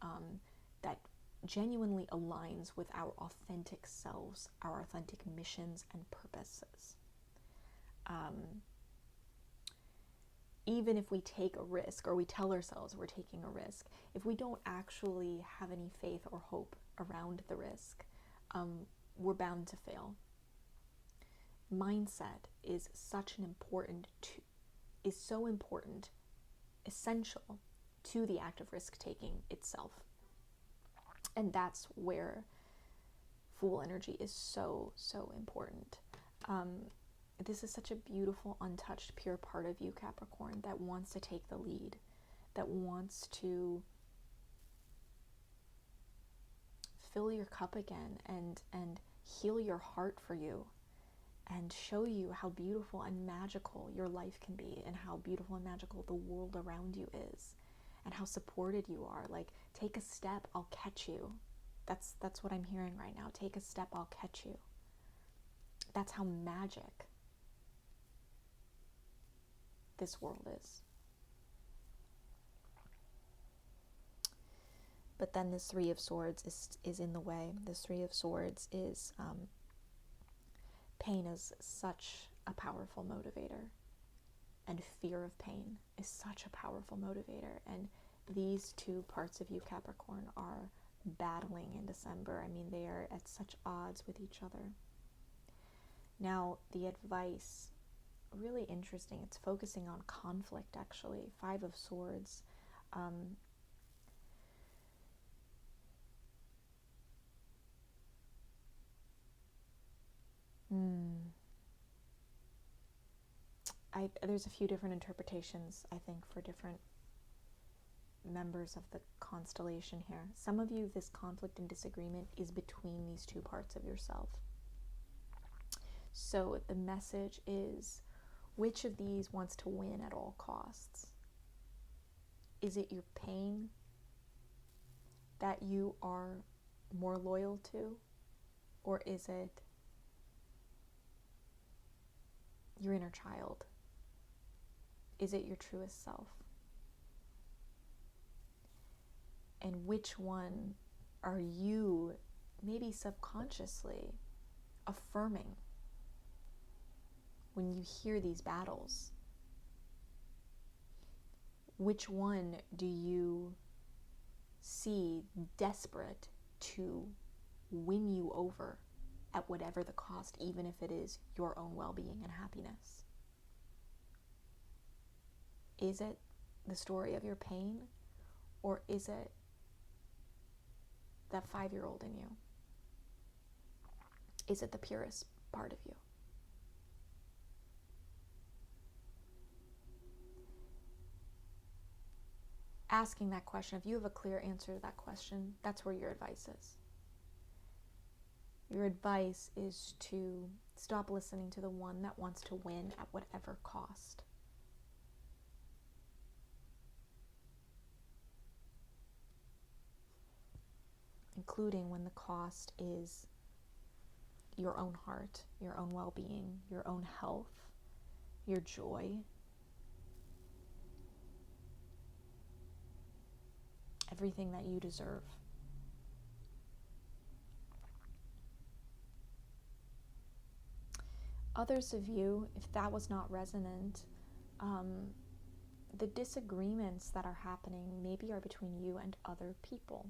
that genuinely aligns with our authentic selves, our authentic missions and purposes. Even if we take a risk, or we tell ourselves we're taking a risk, if we don't actually have any faith or hope around the risk, we're bound to fail. Mindset is so important, essential to the act of risk-taking itself. And that's where Fool energy is so, so important. This is such a beautiful, untouched, pure part of you, Capricorn, that wants to take the lead, that wants to fill your cup again and heal your heart for you, and show you how beautiful and magical your life can be, and how beautiful and magical the world around you is, and how supported you are. Like, take a step, I'll catch you. That's what I'm hearing right now. Take a step, I'll catch you. That's how magic this world is. But then this Three of Swords is in the way. This Three of Swords is, pain is such a powerful motivator. And fear of pain is such a powerful motivator. And these two parts of you, Capricorn, are battling in December. I mean, they are at such odds with each other. Now, the advice, really interesting. It's focusing on conflict, actually. Five of Swords. There's a few different interpretations, I think, for different members of the constellation here. Some of you, this conflict and disagreement is between these two parts of yourself. So the message is, which of these wants to win at all costs? Is it your pain that you are more loyal to? Or is it your inner child? Is it your truest self? And which one are you, maybe subconsciously, affirming when you hear these battles? Which one do you see desperate to win you over at whatever the cost, even if it is your own well-being and happiness? Is it the story of your pain, or is it that 5-year-old in you? Is it the purest part of you? Asking that question, if you have a clear answer to that question, that's where your advice is. Your advice is to stop listening to the one that wants to win at whatever cost. Including when the cost is your own heart, your own well-being, your own health, your joy, everything that you deserve. Others of you, if that was not resonant, the disagreements that are happening maybe are between you and other people.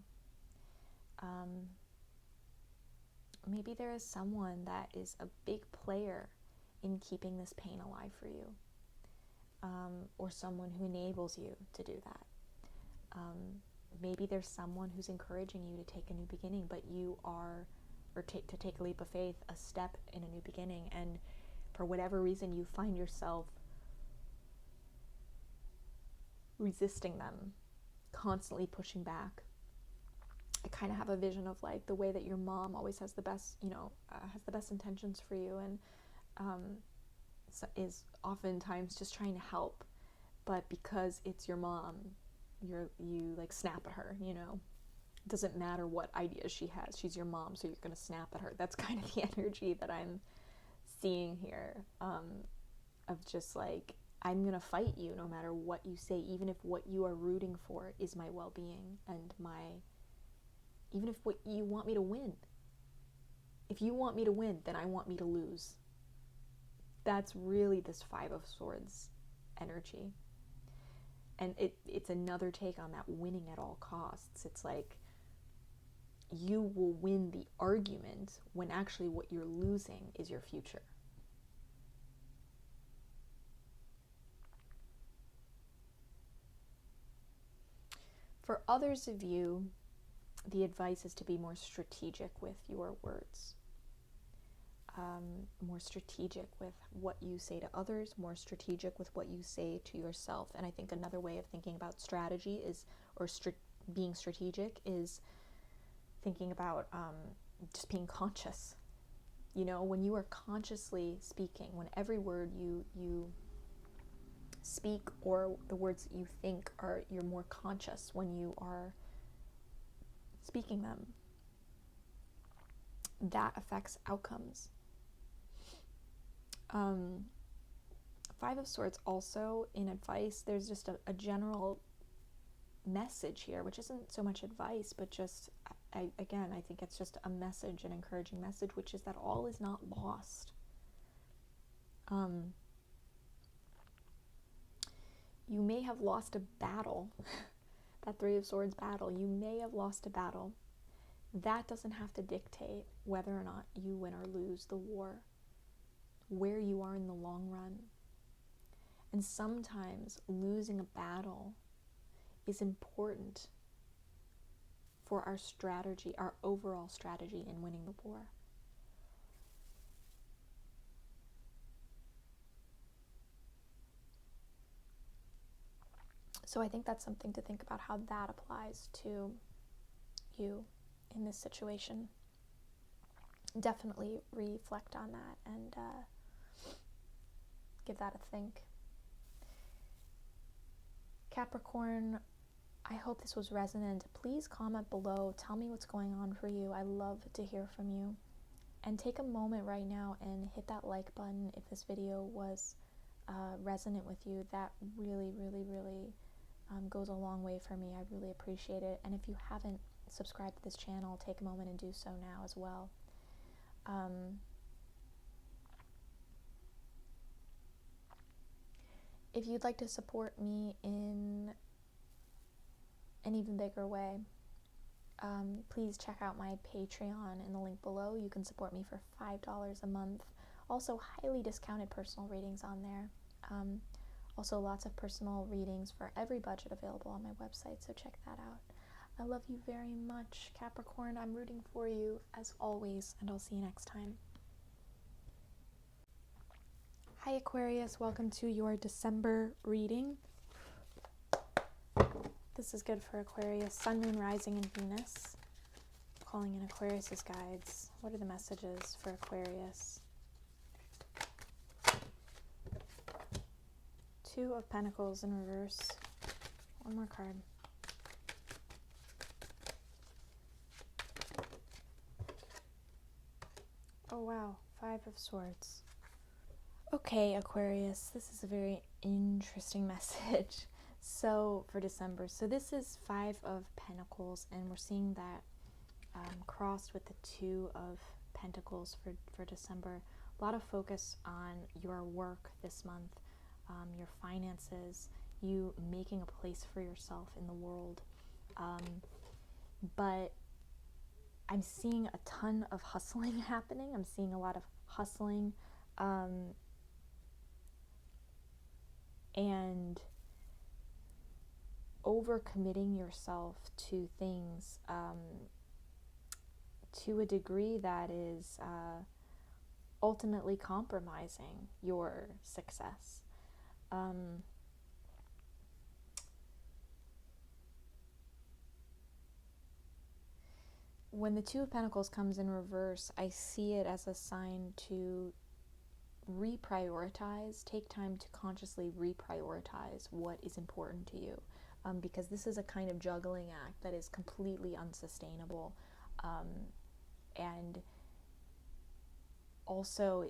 Maybe there is someone that is a big player in keeping this pain alive for you, or someone who enables you to do that. Maybe there's someone who's encouraging you to take a new beginning, but you are, or to take a leap of faith, a step in a new beginning, and for whatever reason you find yourself resisting them, constantly pushing back. I kind of have a vision of like the way that your mom always has the best, has the best intentions for you, and is oftentimes just trying to help, but because it's your mom, you like snap at her. It doesn't matter what ideas she has, she's your mom, so you're gonna snap at her. That's kind of the energy that I'm seeing here, of just like, I'm gonna fight you no matter what you say, even if what you are rooting for is my well-being and even if what you want me to win. If you want me to win, then I want me to lose. That's really this Five of Swords energy. And it's another take on that winning at all costs. It's like, you will win the argument when actually what you're losing is your future. For others of you, the advice is to be more strategic with your words. More strategic with what you say to others, more strategic with what you say to yourself. And I think another way of thinking about strategy is, or being strategic, is thinking about just being conscious. When you are consciously speaking, when every word you speak or the words that you think you're more conscious when you are speaking them, that affects outcomes. Five of Swords also, in advice, there's just a general message here, which isn't so much advice, but just, I think it's just a message, an encouraging message, which is that all is not lost. You may have lost a battle, that Three of Swords battle. You may have lost a battle. That doesn't have to dictate whether or not you win or lose the war, where you are in the long run. And sometimes losing a battle is important for our strategy, our overall strategy in winning the war. So I think that's something to think about, how that applies to you in this situation. Definitely reflect on that and give that a think. Capricorn, I hope this was resonant. Please comment below. Tell me what's going on for you. I love to hear from you. And take a moment right now and hit that like button if this video was resonant with you. That really, really, really goes a long way for me. I really appreciate it. And if you haven't subscribed to this channel, take a moment and do so now as well. If you'd like to support me in an even bigger way, please check out my Patreon in the link below. You can support me for $5 a month. Also, highly discounted personal readings on there. Also, lots of personal readings for every budget available on my website, so check that out. I love you very much, Capricorn. I'm rooting for you as always, and I'll see you next time. Hi, Aquarius. Welcome to your December reading. This is good for Aquarius. Sun, Moon, Rising, and Venus. Calling in Aquarius's guides. What are the messages for Aquarius? Two of Pentacles in reverse. One more card. Oh wow, Five of Swords. Okay, Aquarius, this is a very interesting message. So for December, so this is Five of Pentacles, and we're seeing that crossed with the Two of Pentacles for December. A lot of focus on your work this month, your finances, you making a place for yourself in the world. But I'm seeing a ton of hustling happening. I'm seeing a lot of hustling and overcommitting yourself to things to a degree that is ultimately compromising your success. When the Two of Pentacles comes in reverse, I see it as a sign to reprioritize, take time to consciously reprioritize what is important to you, because this is a kind of juggling act that is completely unsustainable, and also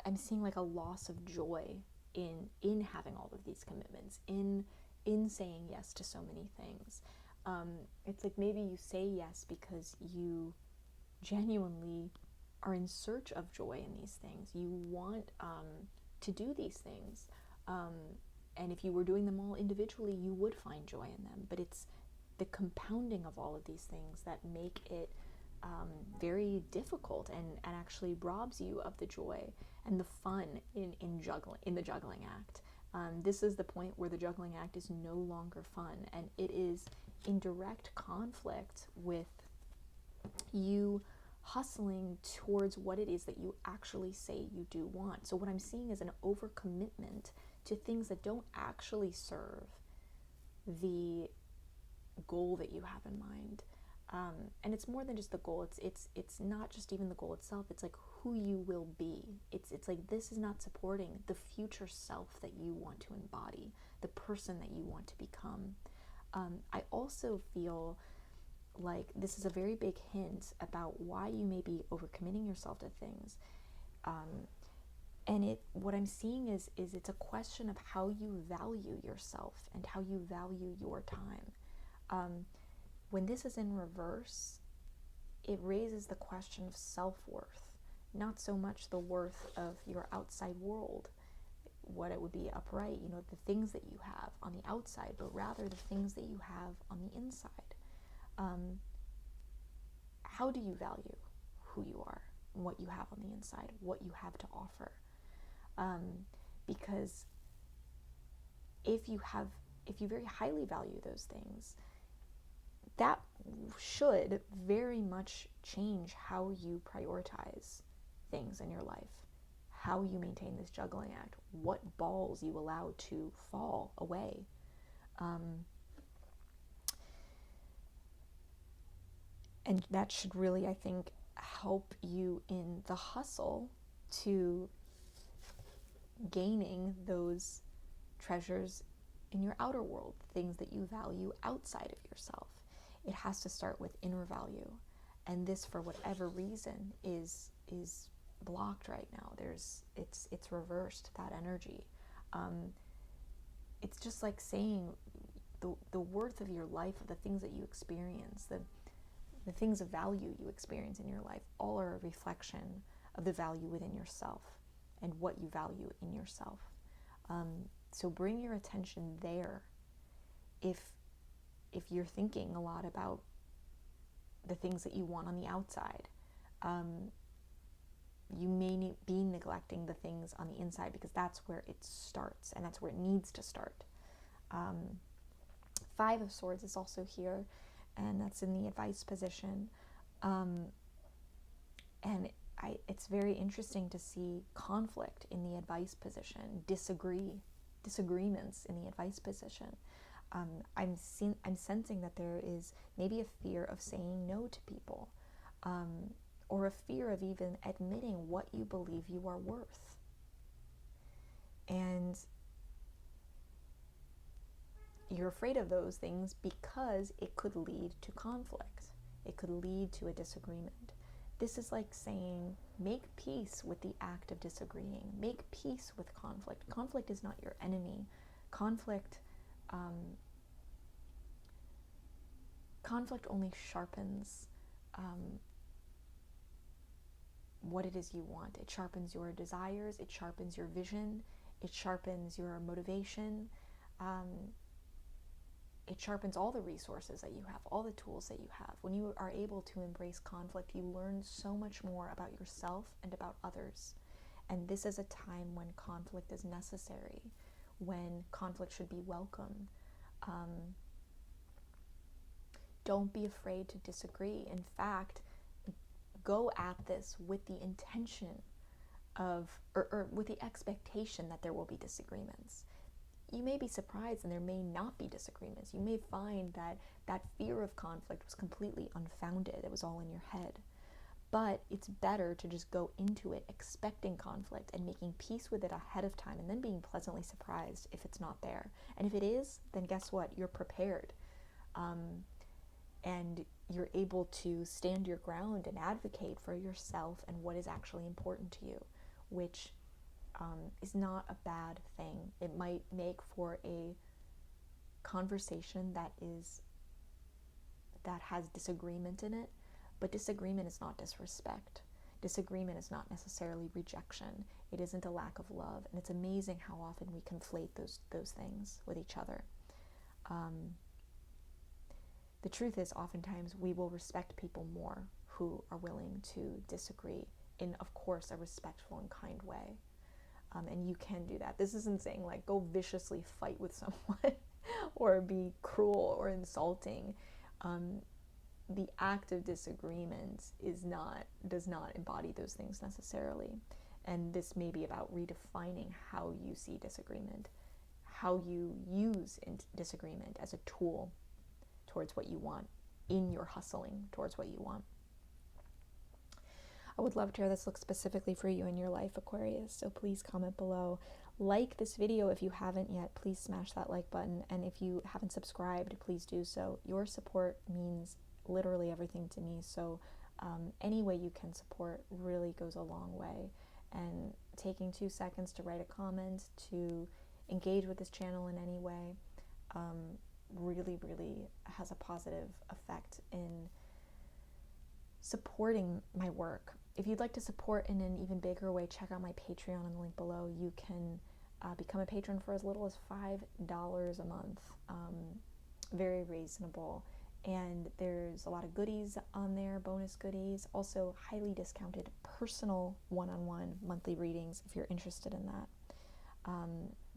I'm seeing like a loss of joy in having all of these commitments, in saying yes to so many things. It's like maybe you say yes because you genuinely are in search of joy in these things. You want to do these things. And if you were doing them all individually, you would find joy in them. But it's the compounding of all of these things that make it very difficult and actually robs you of the joy and the fun in the juggling act. This is the point where the juggling act is no longer fun, and it is in direct conflict with you hustling towards what it is that you actually say you do want. So what I'm seeing is an overcommitment to things that don't actually serve the goal that you have in mind. And it's more than just the goal. It's not just even the goal itself. It's like who you will be. It's like this is not supporting the future self that you want to embody, the person that you want to become. I also feel like this is a very big hint about why you may be overcommitting yourself to things. And what I'm seeing is it's a question of how you value yourself and how you value your time. When this is in reverse, it raises the question of self-worth, not so much the worth of your outside world, what it would be upright, the things that you have on the outside, but rather the things that you have on the inside. How do you value who you are, what you have on the inside, what you have to offer? Because if you very highly value those things, that should very much change how you prioritize things in your life, how you maintain this juggling act, what balls you allow to fall away. And that should really, I think, help you in the hustle to gaining those treasures in your outer world, things that you value outside of yourself. It has to start with inner value, and this, for whatever reason, is blocked right now. It's reversed, that energy. It's just like saying the worth of your life, of the things that you experience, the things of value you experience in your life, all are a reflection of the value within yourself and what you value in yourself. So bring your attention there. If you're thinking a lot about the things that you want on the outside, you may be neglecting the things on the inside, because that's where it starts and that's where it needs to start. Five of Swords is also here, and that's in the advice position. And it's very interesting to see conflict in the advice position, disagreements in the advice position. I'm sensing that there is maybe a fear of saying no to people, or a fear of even admitting what you believe you are worth. And you're afraid of those things because it could lead to conflict. It could lead to a disagreement. This is like saying, make peace with the act of disagreeing. Make peace with conflict. Conflict is not your enemy. Conflict only sharpens what it is you want. It sharpens your desires. It sharpens your vision. It sharpens your motivation. It sharpens all the resources that you have, all the tools that you have. When you are able to embrace conflict, you learn so much more about yourself and about others. And this is a time when conflict is necessary, when conflict should be welcome. Don't be afraid to disagree. In fact, go at this with the intention of, or with the expectation that there will be disagreements. You may be surprised and there may not be disagreements. You may find that that fear of conflict was completely unfounded. It was all in your head. But it's better to just go into it expecting conflict and making peace with it ahead of time, and then being pleasantly surprised if it's not there. And if it is, then guess what? You're prepared. And you're able to stand your ground and advocate for yourself and what is actually important to you, which is not a bad thing. It might make for a conversation that has disagreement in it, but disagreement is not disrespect. Disagreement is not necessarily rejection. It isn't a lack of love, and it's amazing how often we conflate those things with each other. The truth is, oftentimes we will respect people more who are willing to disagree in, of course, a respectful and kind way. And you can do that. This isn't saying like go viciously fight with someone or be cruel or insulting. The act of disagreement does not embody those things necessarily. And this may be about redefining how you see disagreement, how you use disagreement as a tool towards what you want, in your hustling towards what you want. I would love to hear this look specifically for you in your life, Aquarius, so please comment below. Like this video if you haven't yet. Please smash that like button, and if you haven't subscribed, please do so. Your support means literally everything to me, so any way you can support really goes a long way, and taking 2 seconds to write a comment, to engage with this channel in any way, really, really has a positive effect in supporting my work. If you'd like to support in an even bigger way, check out my Patreon in the link below. You can become a patron for as little as $5 a month. Very reasonable. And there's a lot of goodies on there, bonus goodies, also highly discounted personal one-on-one monthly readings if you're interested in that.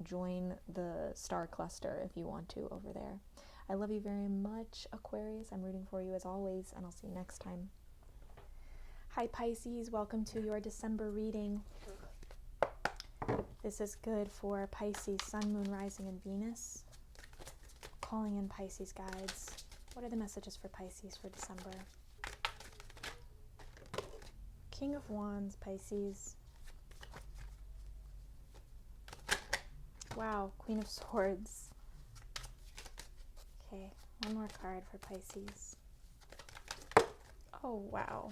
Join the star cluster if you want to over there. I love you very much, Aquarius. I'm rooting for you as always, and I'll see you next time. Hi Pisces, welcome to your December reading. This is good for Pisces, Sun, Moon, Rising, and Venus. Calling in Pisces guides. What are the messages for Pisces for December? King of Wands, Pisces. Wow, Queen of Swords. Okay, one more card for Pisces. Oh, wow.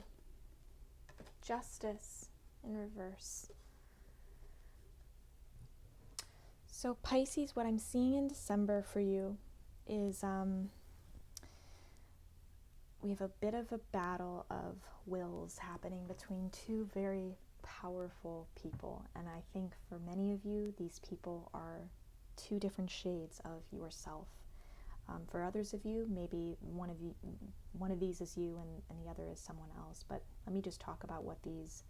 Justice in reverse. So Pisces, what I'm seeing in December for you is we have a bit of a battle of wills happening between two very powerful people. And I think for many of you, these people are two different shades of yourself. For others of you, maybe one of these is you and the other is someone else. But let me just talk about what these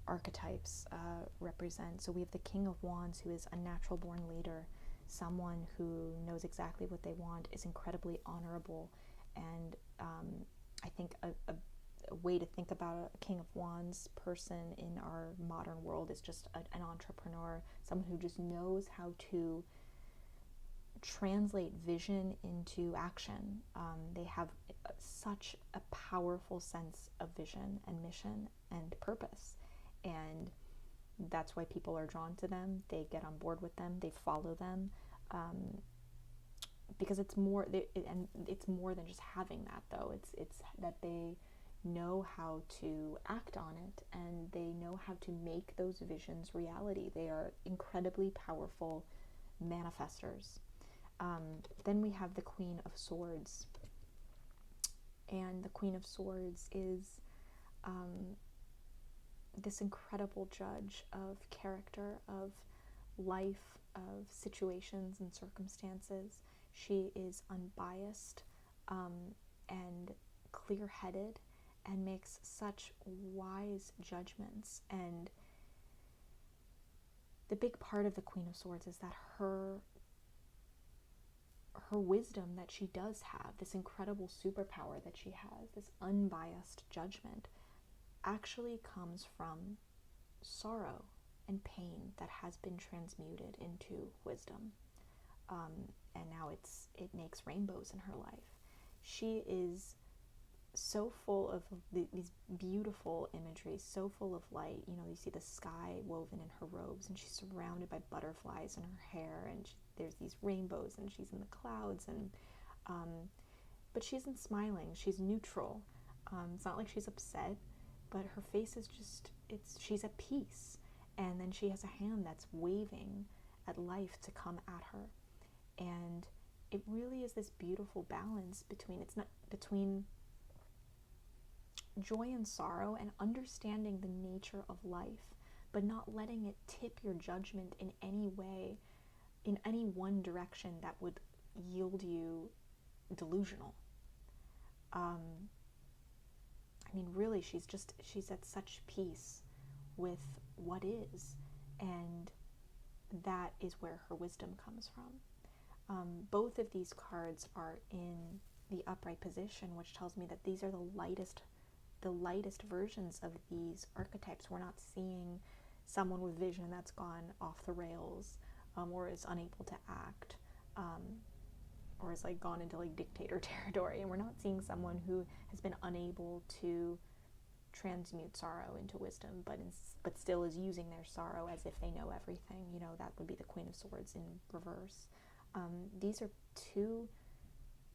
archetypes represent. So we have the King of Wands, who is a natural born leader, someone who knows exactly what they want, is incredibly honorable, and I think a way to think about a King of Wands person in our modern world is just an entrepreneur, someone who just knows how to translate vision into action. They have such a powerful sense of vision and mission and purpose, and that's why people are drawn to them. They get on board with them, they follow them, because it's more and it's more than just having that, though. It's that they know how to act on it, and they know how to make those visions reality. They are incredibly powerful manifestors. Then we have the Queen of Swords, and the Queen of Swords is this incredible judge of character, of life, of situations and circumstances. She is unbiased and clear-headed and makes such wise judgments. And the big part of the Queen of Swords is that her wisdom that she does have, this incredible superpower that she has, this unbiased judgment, actually comes from sorrow and pain that has been transmuted into wisdom. And now it makes rainbows in her life. She is so full of these beautiful imagery, so full of light. You know, you see the sky woven in her robes, and she's surrounded by butterflies in her hair, and there's these rainbows, and she's in the clouds, and but she isn't smiling. She's neutral. It's not like she's upset, but her face is just, she's at peace. And then she has a hand that's waving at life to come at her. And it really is this beautiful balance between joy and sorrow, and understanding the nature of life, but not letting it tip your judgment in any way, in any one direction that would yield you delusional. I mean, really, she's at such peace with what is, and that is where her wisdom comes from. Both of these cards are in the upright position, which tells me that these are the lightest versions of these archetypes. We're not seeing someone with vision that's gone off the rails, or is unable to act, or is like gone into like dictator territory. And we're not seeing someone who has been unable to transmute sorrow into wisdom, but still is using their sorrow as if they know everything. You know, that would be the Queen of Swords in reverse. These are two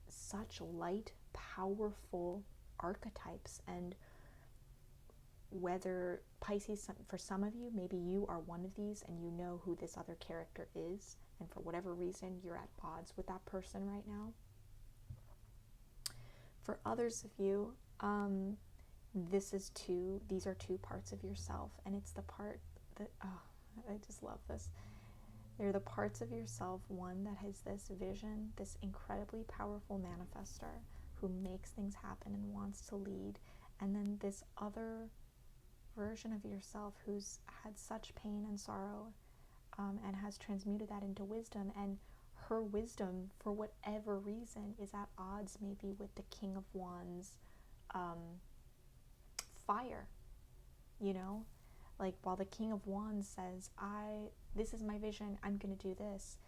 such light, powerful archetypes, and whether Pisces, for some of you, maybe you are one of these and you know who this other character is, and for whatever reason you're at odds with that person right now. For others of you, these are two parts of yourself, and it's the part that, I just love this. They're the parts of yourself, one that has this vision, this incredibly powerful manifestor who makes things happen and wants to lead, and then this other version of yourself who's had such pain and sorrow, and has transmuted that into wisdom, and her wisdom, for whatever reason, is at odds maybe with the King of Wands fire, you know? Like, while the King of Wands says, this is my vision, I'm going to do this,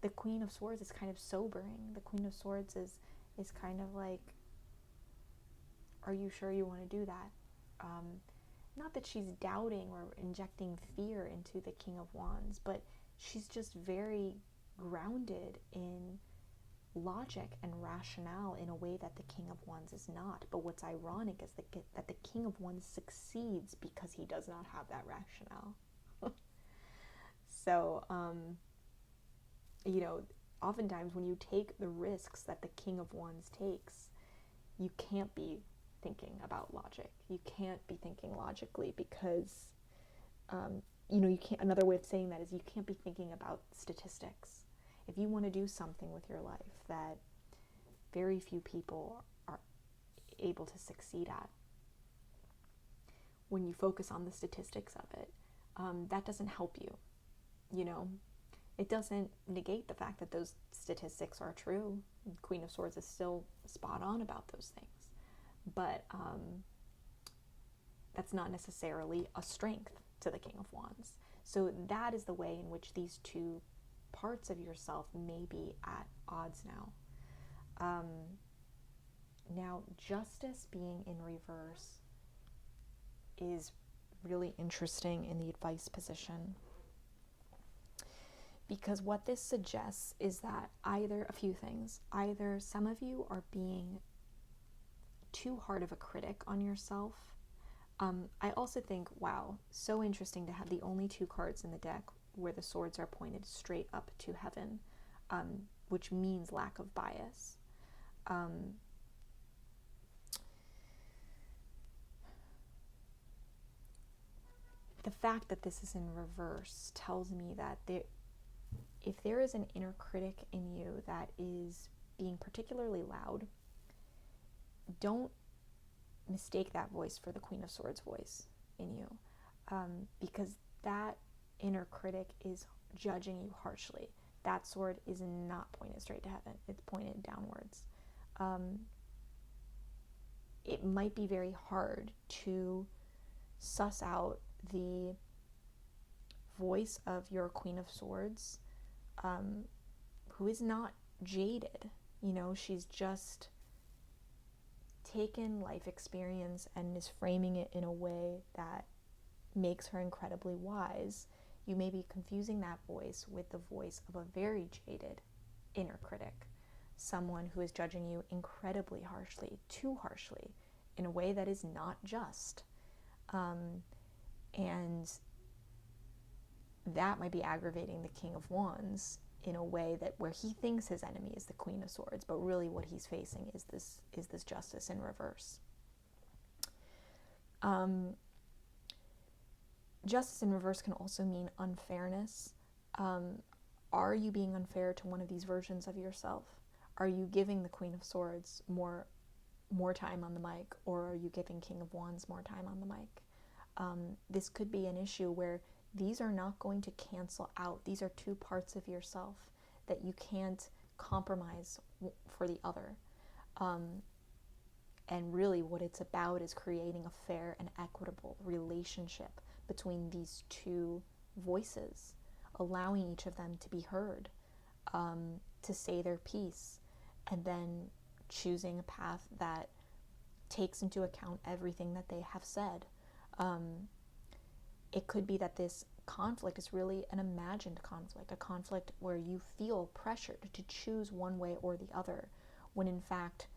the Queen of Swords is kind of sobering. The Queen of Swords is kind of like, are you sure you want to do that? Not that she's doubting or injecting fear into the King of Wands, but she's just very grounded in logic and rationale in a way that the King of Wands is not. But what's ironic is that the King of Wands succeeds because he does not have that rationale. So, oftentimes when you take the risks that the King of Wands takes, you can't be thinking about logic. You can't be thinking logically because, you can't. Another way of saying that is you can't be thinking about statistics. If you want to do something with your life that very few people are able to succeed at, when you focus on the statistics of it, that doesn't help you. It doesn't negate the fact that those statistics are true. Queen of Swords is still spot on about those things. But that's not necessarily a strength to the King of Wands. So that is the way in which these two parts of yourself may be at odds now. Now, Justice being in reverse is really interesting in the advice position, because what this suggests is that either some of you are being too hard of a critic on yourself. I also think, wow, so interesting to have the only two cards in the deck where the swords are pointed straight up to heaven, which means lack of bias. The fact that this is in reverse tells me that if there is an inner critic in you that is being particularly loud, don't mistake that voice for the Queen of Swords voice in you, because that inner critic is judging you harshly. That sword is not pointed straight to heaven. It's pointed downwards. It might be very hard to suss out the voice of your Queen of Swords, who is not jaded. She's just taken life experience and is framing it in a way that makes her incredibly wise. You may be confusing that voice with the voice of a very jaded inner critic, someone who is judging you incredibly harshly, too harshly, in a way that is not just. And that might be aggravating the King of Wands in a way that where he thinks his enemy is the Queen of Swords, but really what he's facing is this Justice in reverse. Justice in reverse can also mean unfairness. Are you being unfair to one of these versions of yourself? Are you giving the Queen of Swords more time on the mic, or are you giving King of Wands more time on the mic? This could be an issue where these are not going to cancel out. These are two parts of yourself that you can't compromise for the other. And really what it's about is creating a fair and equitable relationship between these two voices, allowing each of them to be heard, to say their piece, and then choosing a path that takes into account everything that they have said. It could be that this conflict is really an imagined conflict, a conflict where you feel pressured to choose one way or the other, when in fact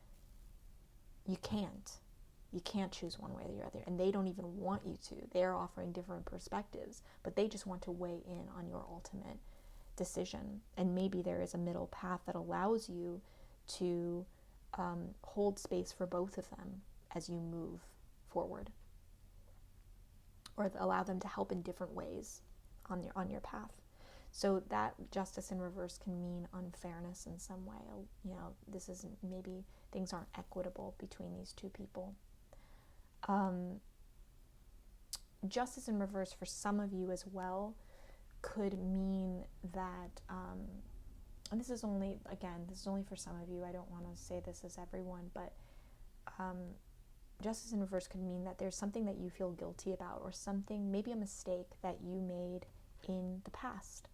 you can't. You can't choose one way or the other, and they don't even want you to. They're offering different perspectives, but they just want to weigh in on your ultimate decision. And maybe there is a middle path that allows you to hold space for both of them as you move forward, or allow them to help in different ways on your path. So that justice in reverse can mean unfairness in some way. You know, this isn't, maybe things aren't equitable between these two people. Justice in reverse for some of you as well could mean that, and this is only for some of you. I don't want to say this as everyone, but justice in reverse could mean that there's something that you feel guilty about, or something, maybe a mistake that you made in the past.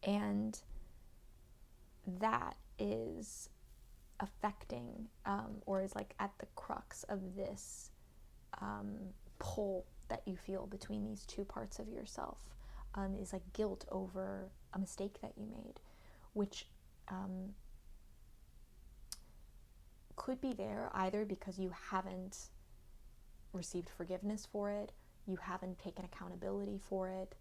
And that is affecting, or is like at the crux of this pull that you feel between these two parts of yourself, is like guilt over a mistake that you made, which could be there either because you haven't received forgiveness for it, you haven't taken accountability for it.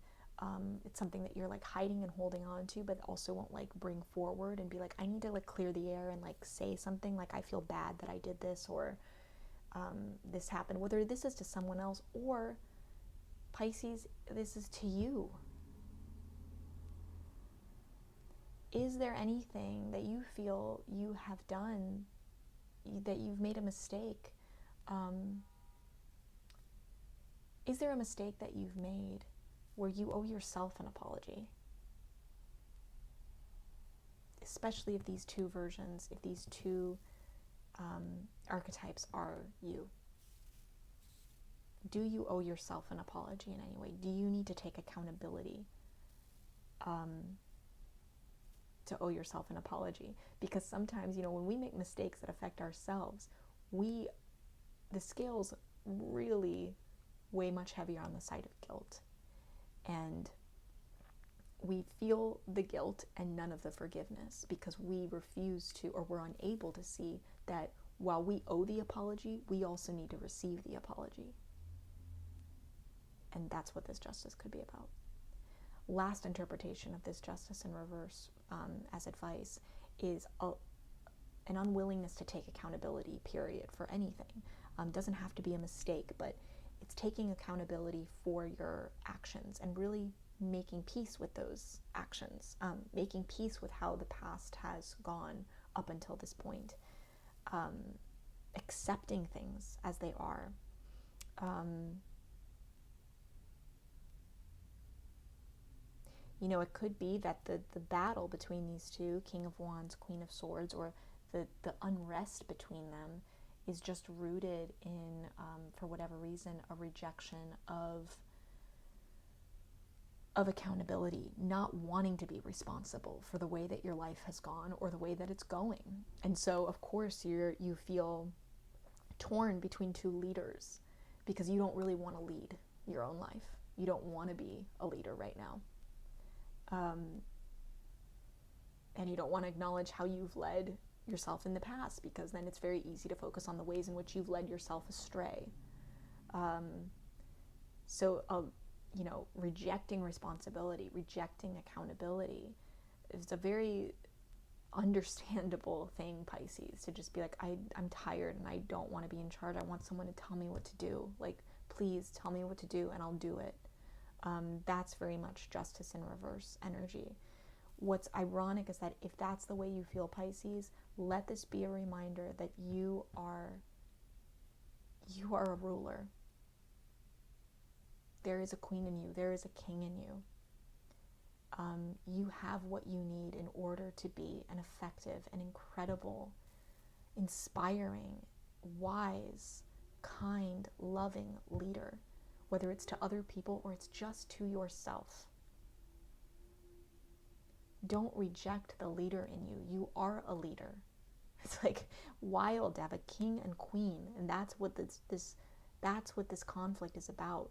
It's something that you're like hiding and holding on to, but also won't like bring forward and be like, I need to like clear the air and like say something like, I feel bad that I did this, or this happened, whether this is to someone else or Pisces, this is to you. Is there anything that you feel you have done, that you've made a mistake? Is there a mistake that you've made where you owe yourself an apology? Especially if these two versions, if these two archetypes are you. Do you owe yourself an apology in any way? Do you need to take accountability to owe yourself an apology? Because sometimes, you know, when we make mistakes that affect ourselves, the scales really weigh much heavier on the side of guilt. And we feel the guilt and none of the forgiveness because we refuse to, or we're unable to see that while we owe the apology, we also need to receive the apology. And that's what this justice could be about. Last interpretation of this justice in reverse as advice is an unwillingness to take accountability, period, for anything. Doesn't have to be a mistake, but it's taking accountability for your actions and really making peace with those actions, making peace with how the past has gone up until this point, accepting things as they are. You know, it could be that the battle between these two, King of Wands, Queen of Swords, or the unrest between them is just rooted in, for whatever reason, a rejection of accountability, not wanting to be responsible for the way that your life has gone or the way that it's going. And so, of course, you feel torn between two leaders because you don't really want to lead your own life. You don't want to be a leader right now. And you don't want to acknowledge how you've led yourself in the past, because then it's very easy to focus on the ways in which you've led yourself astray. You know, rejecting responsibility, rejecting accountability is a very understandable thing, Pisces, to just be like, I'm tired and I don't want to be in charge. I want someone to tell me what to do. Like, please tell me what to do and I'll do it. That's very much justice in reverse energy. What's ironic is that if that's the way you feel, Pisces, let this be a reminder that you are a ruler. There is a queen in you. There is a king in you. You have what you need in order to be an effective and incredible, inspiring, wise, kind, loving leader, whether it's to other people or it's just to yourself. Don't reject the leader in you. You are a leader. It's like wild to have a king and queen, and that's what this conflict is about.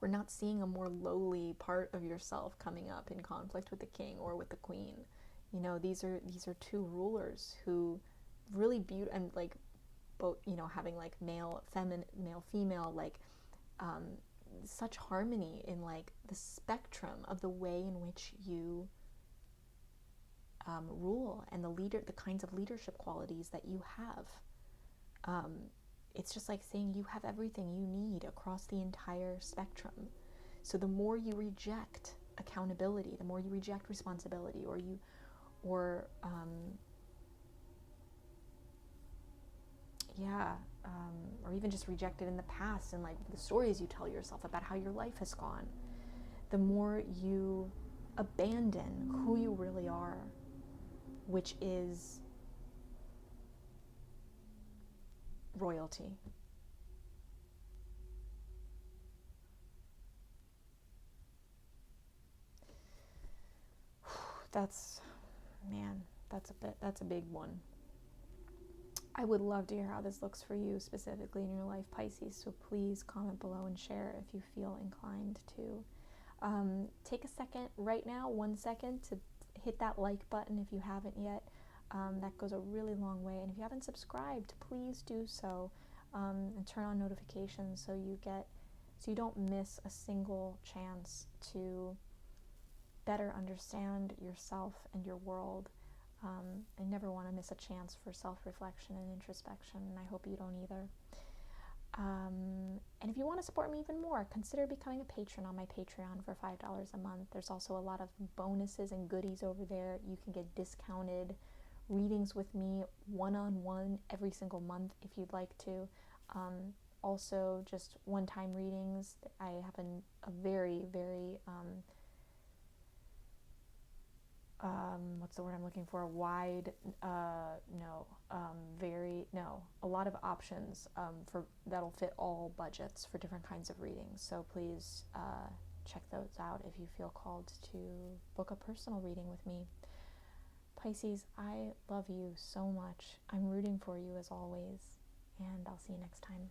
We're not seeing a more lowly part of yourself coming up in conflict with the king or with the queen. You know, these are two rulers who really beautiful, and like both, you know, having like male, feminine, male, female, like such harmony in like the spectrum of the way in which you rule, and the kinds of leadership qualities that you have. It's just like saying you have everything you need across the entire spectrum. So the more you reject accountability, the more you reject responsibility, or or even just reject it in the past, and like the stories you tell yourself about how your life has gone, the more you abandon who you really are, which is royalty. That's a big one. I would love to hear how this looks for you specifically in your life, Pisces, so please comment below and share if you feel inclined to. Take a second right now, 1 second, to hit that like button if you haven't yet. That goes a really long way. And if you haven't subscribed, please do so, and turn on notifications so you don't miss a single chance to better understand yourself and your world. I never want to miss a chance for self-reflection and introspection, and I hope you don't either. And if you want to support me even more, consider becoming a patron on my Patreon for $5 a month. There's also a lot of bonuses and goodies over there. You can get discounted readings with me one-on-one every single month if you'd like to. Also, just one-time readings. I have a very, very what's the word I'm looking for? A lot of options for that'll fit all budgets for different kinds of readings. So please check those out if you feel called to book a personal reading with me. Pisces, I love you so much. I'm rooting for you as always, and I'll see you next time.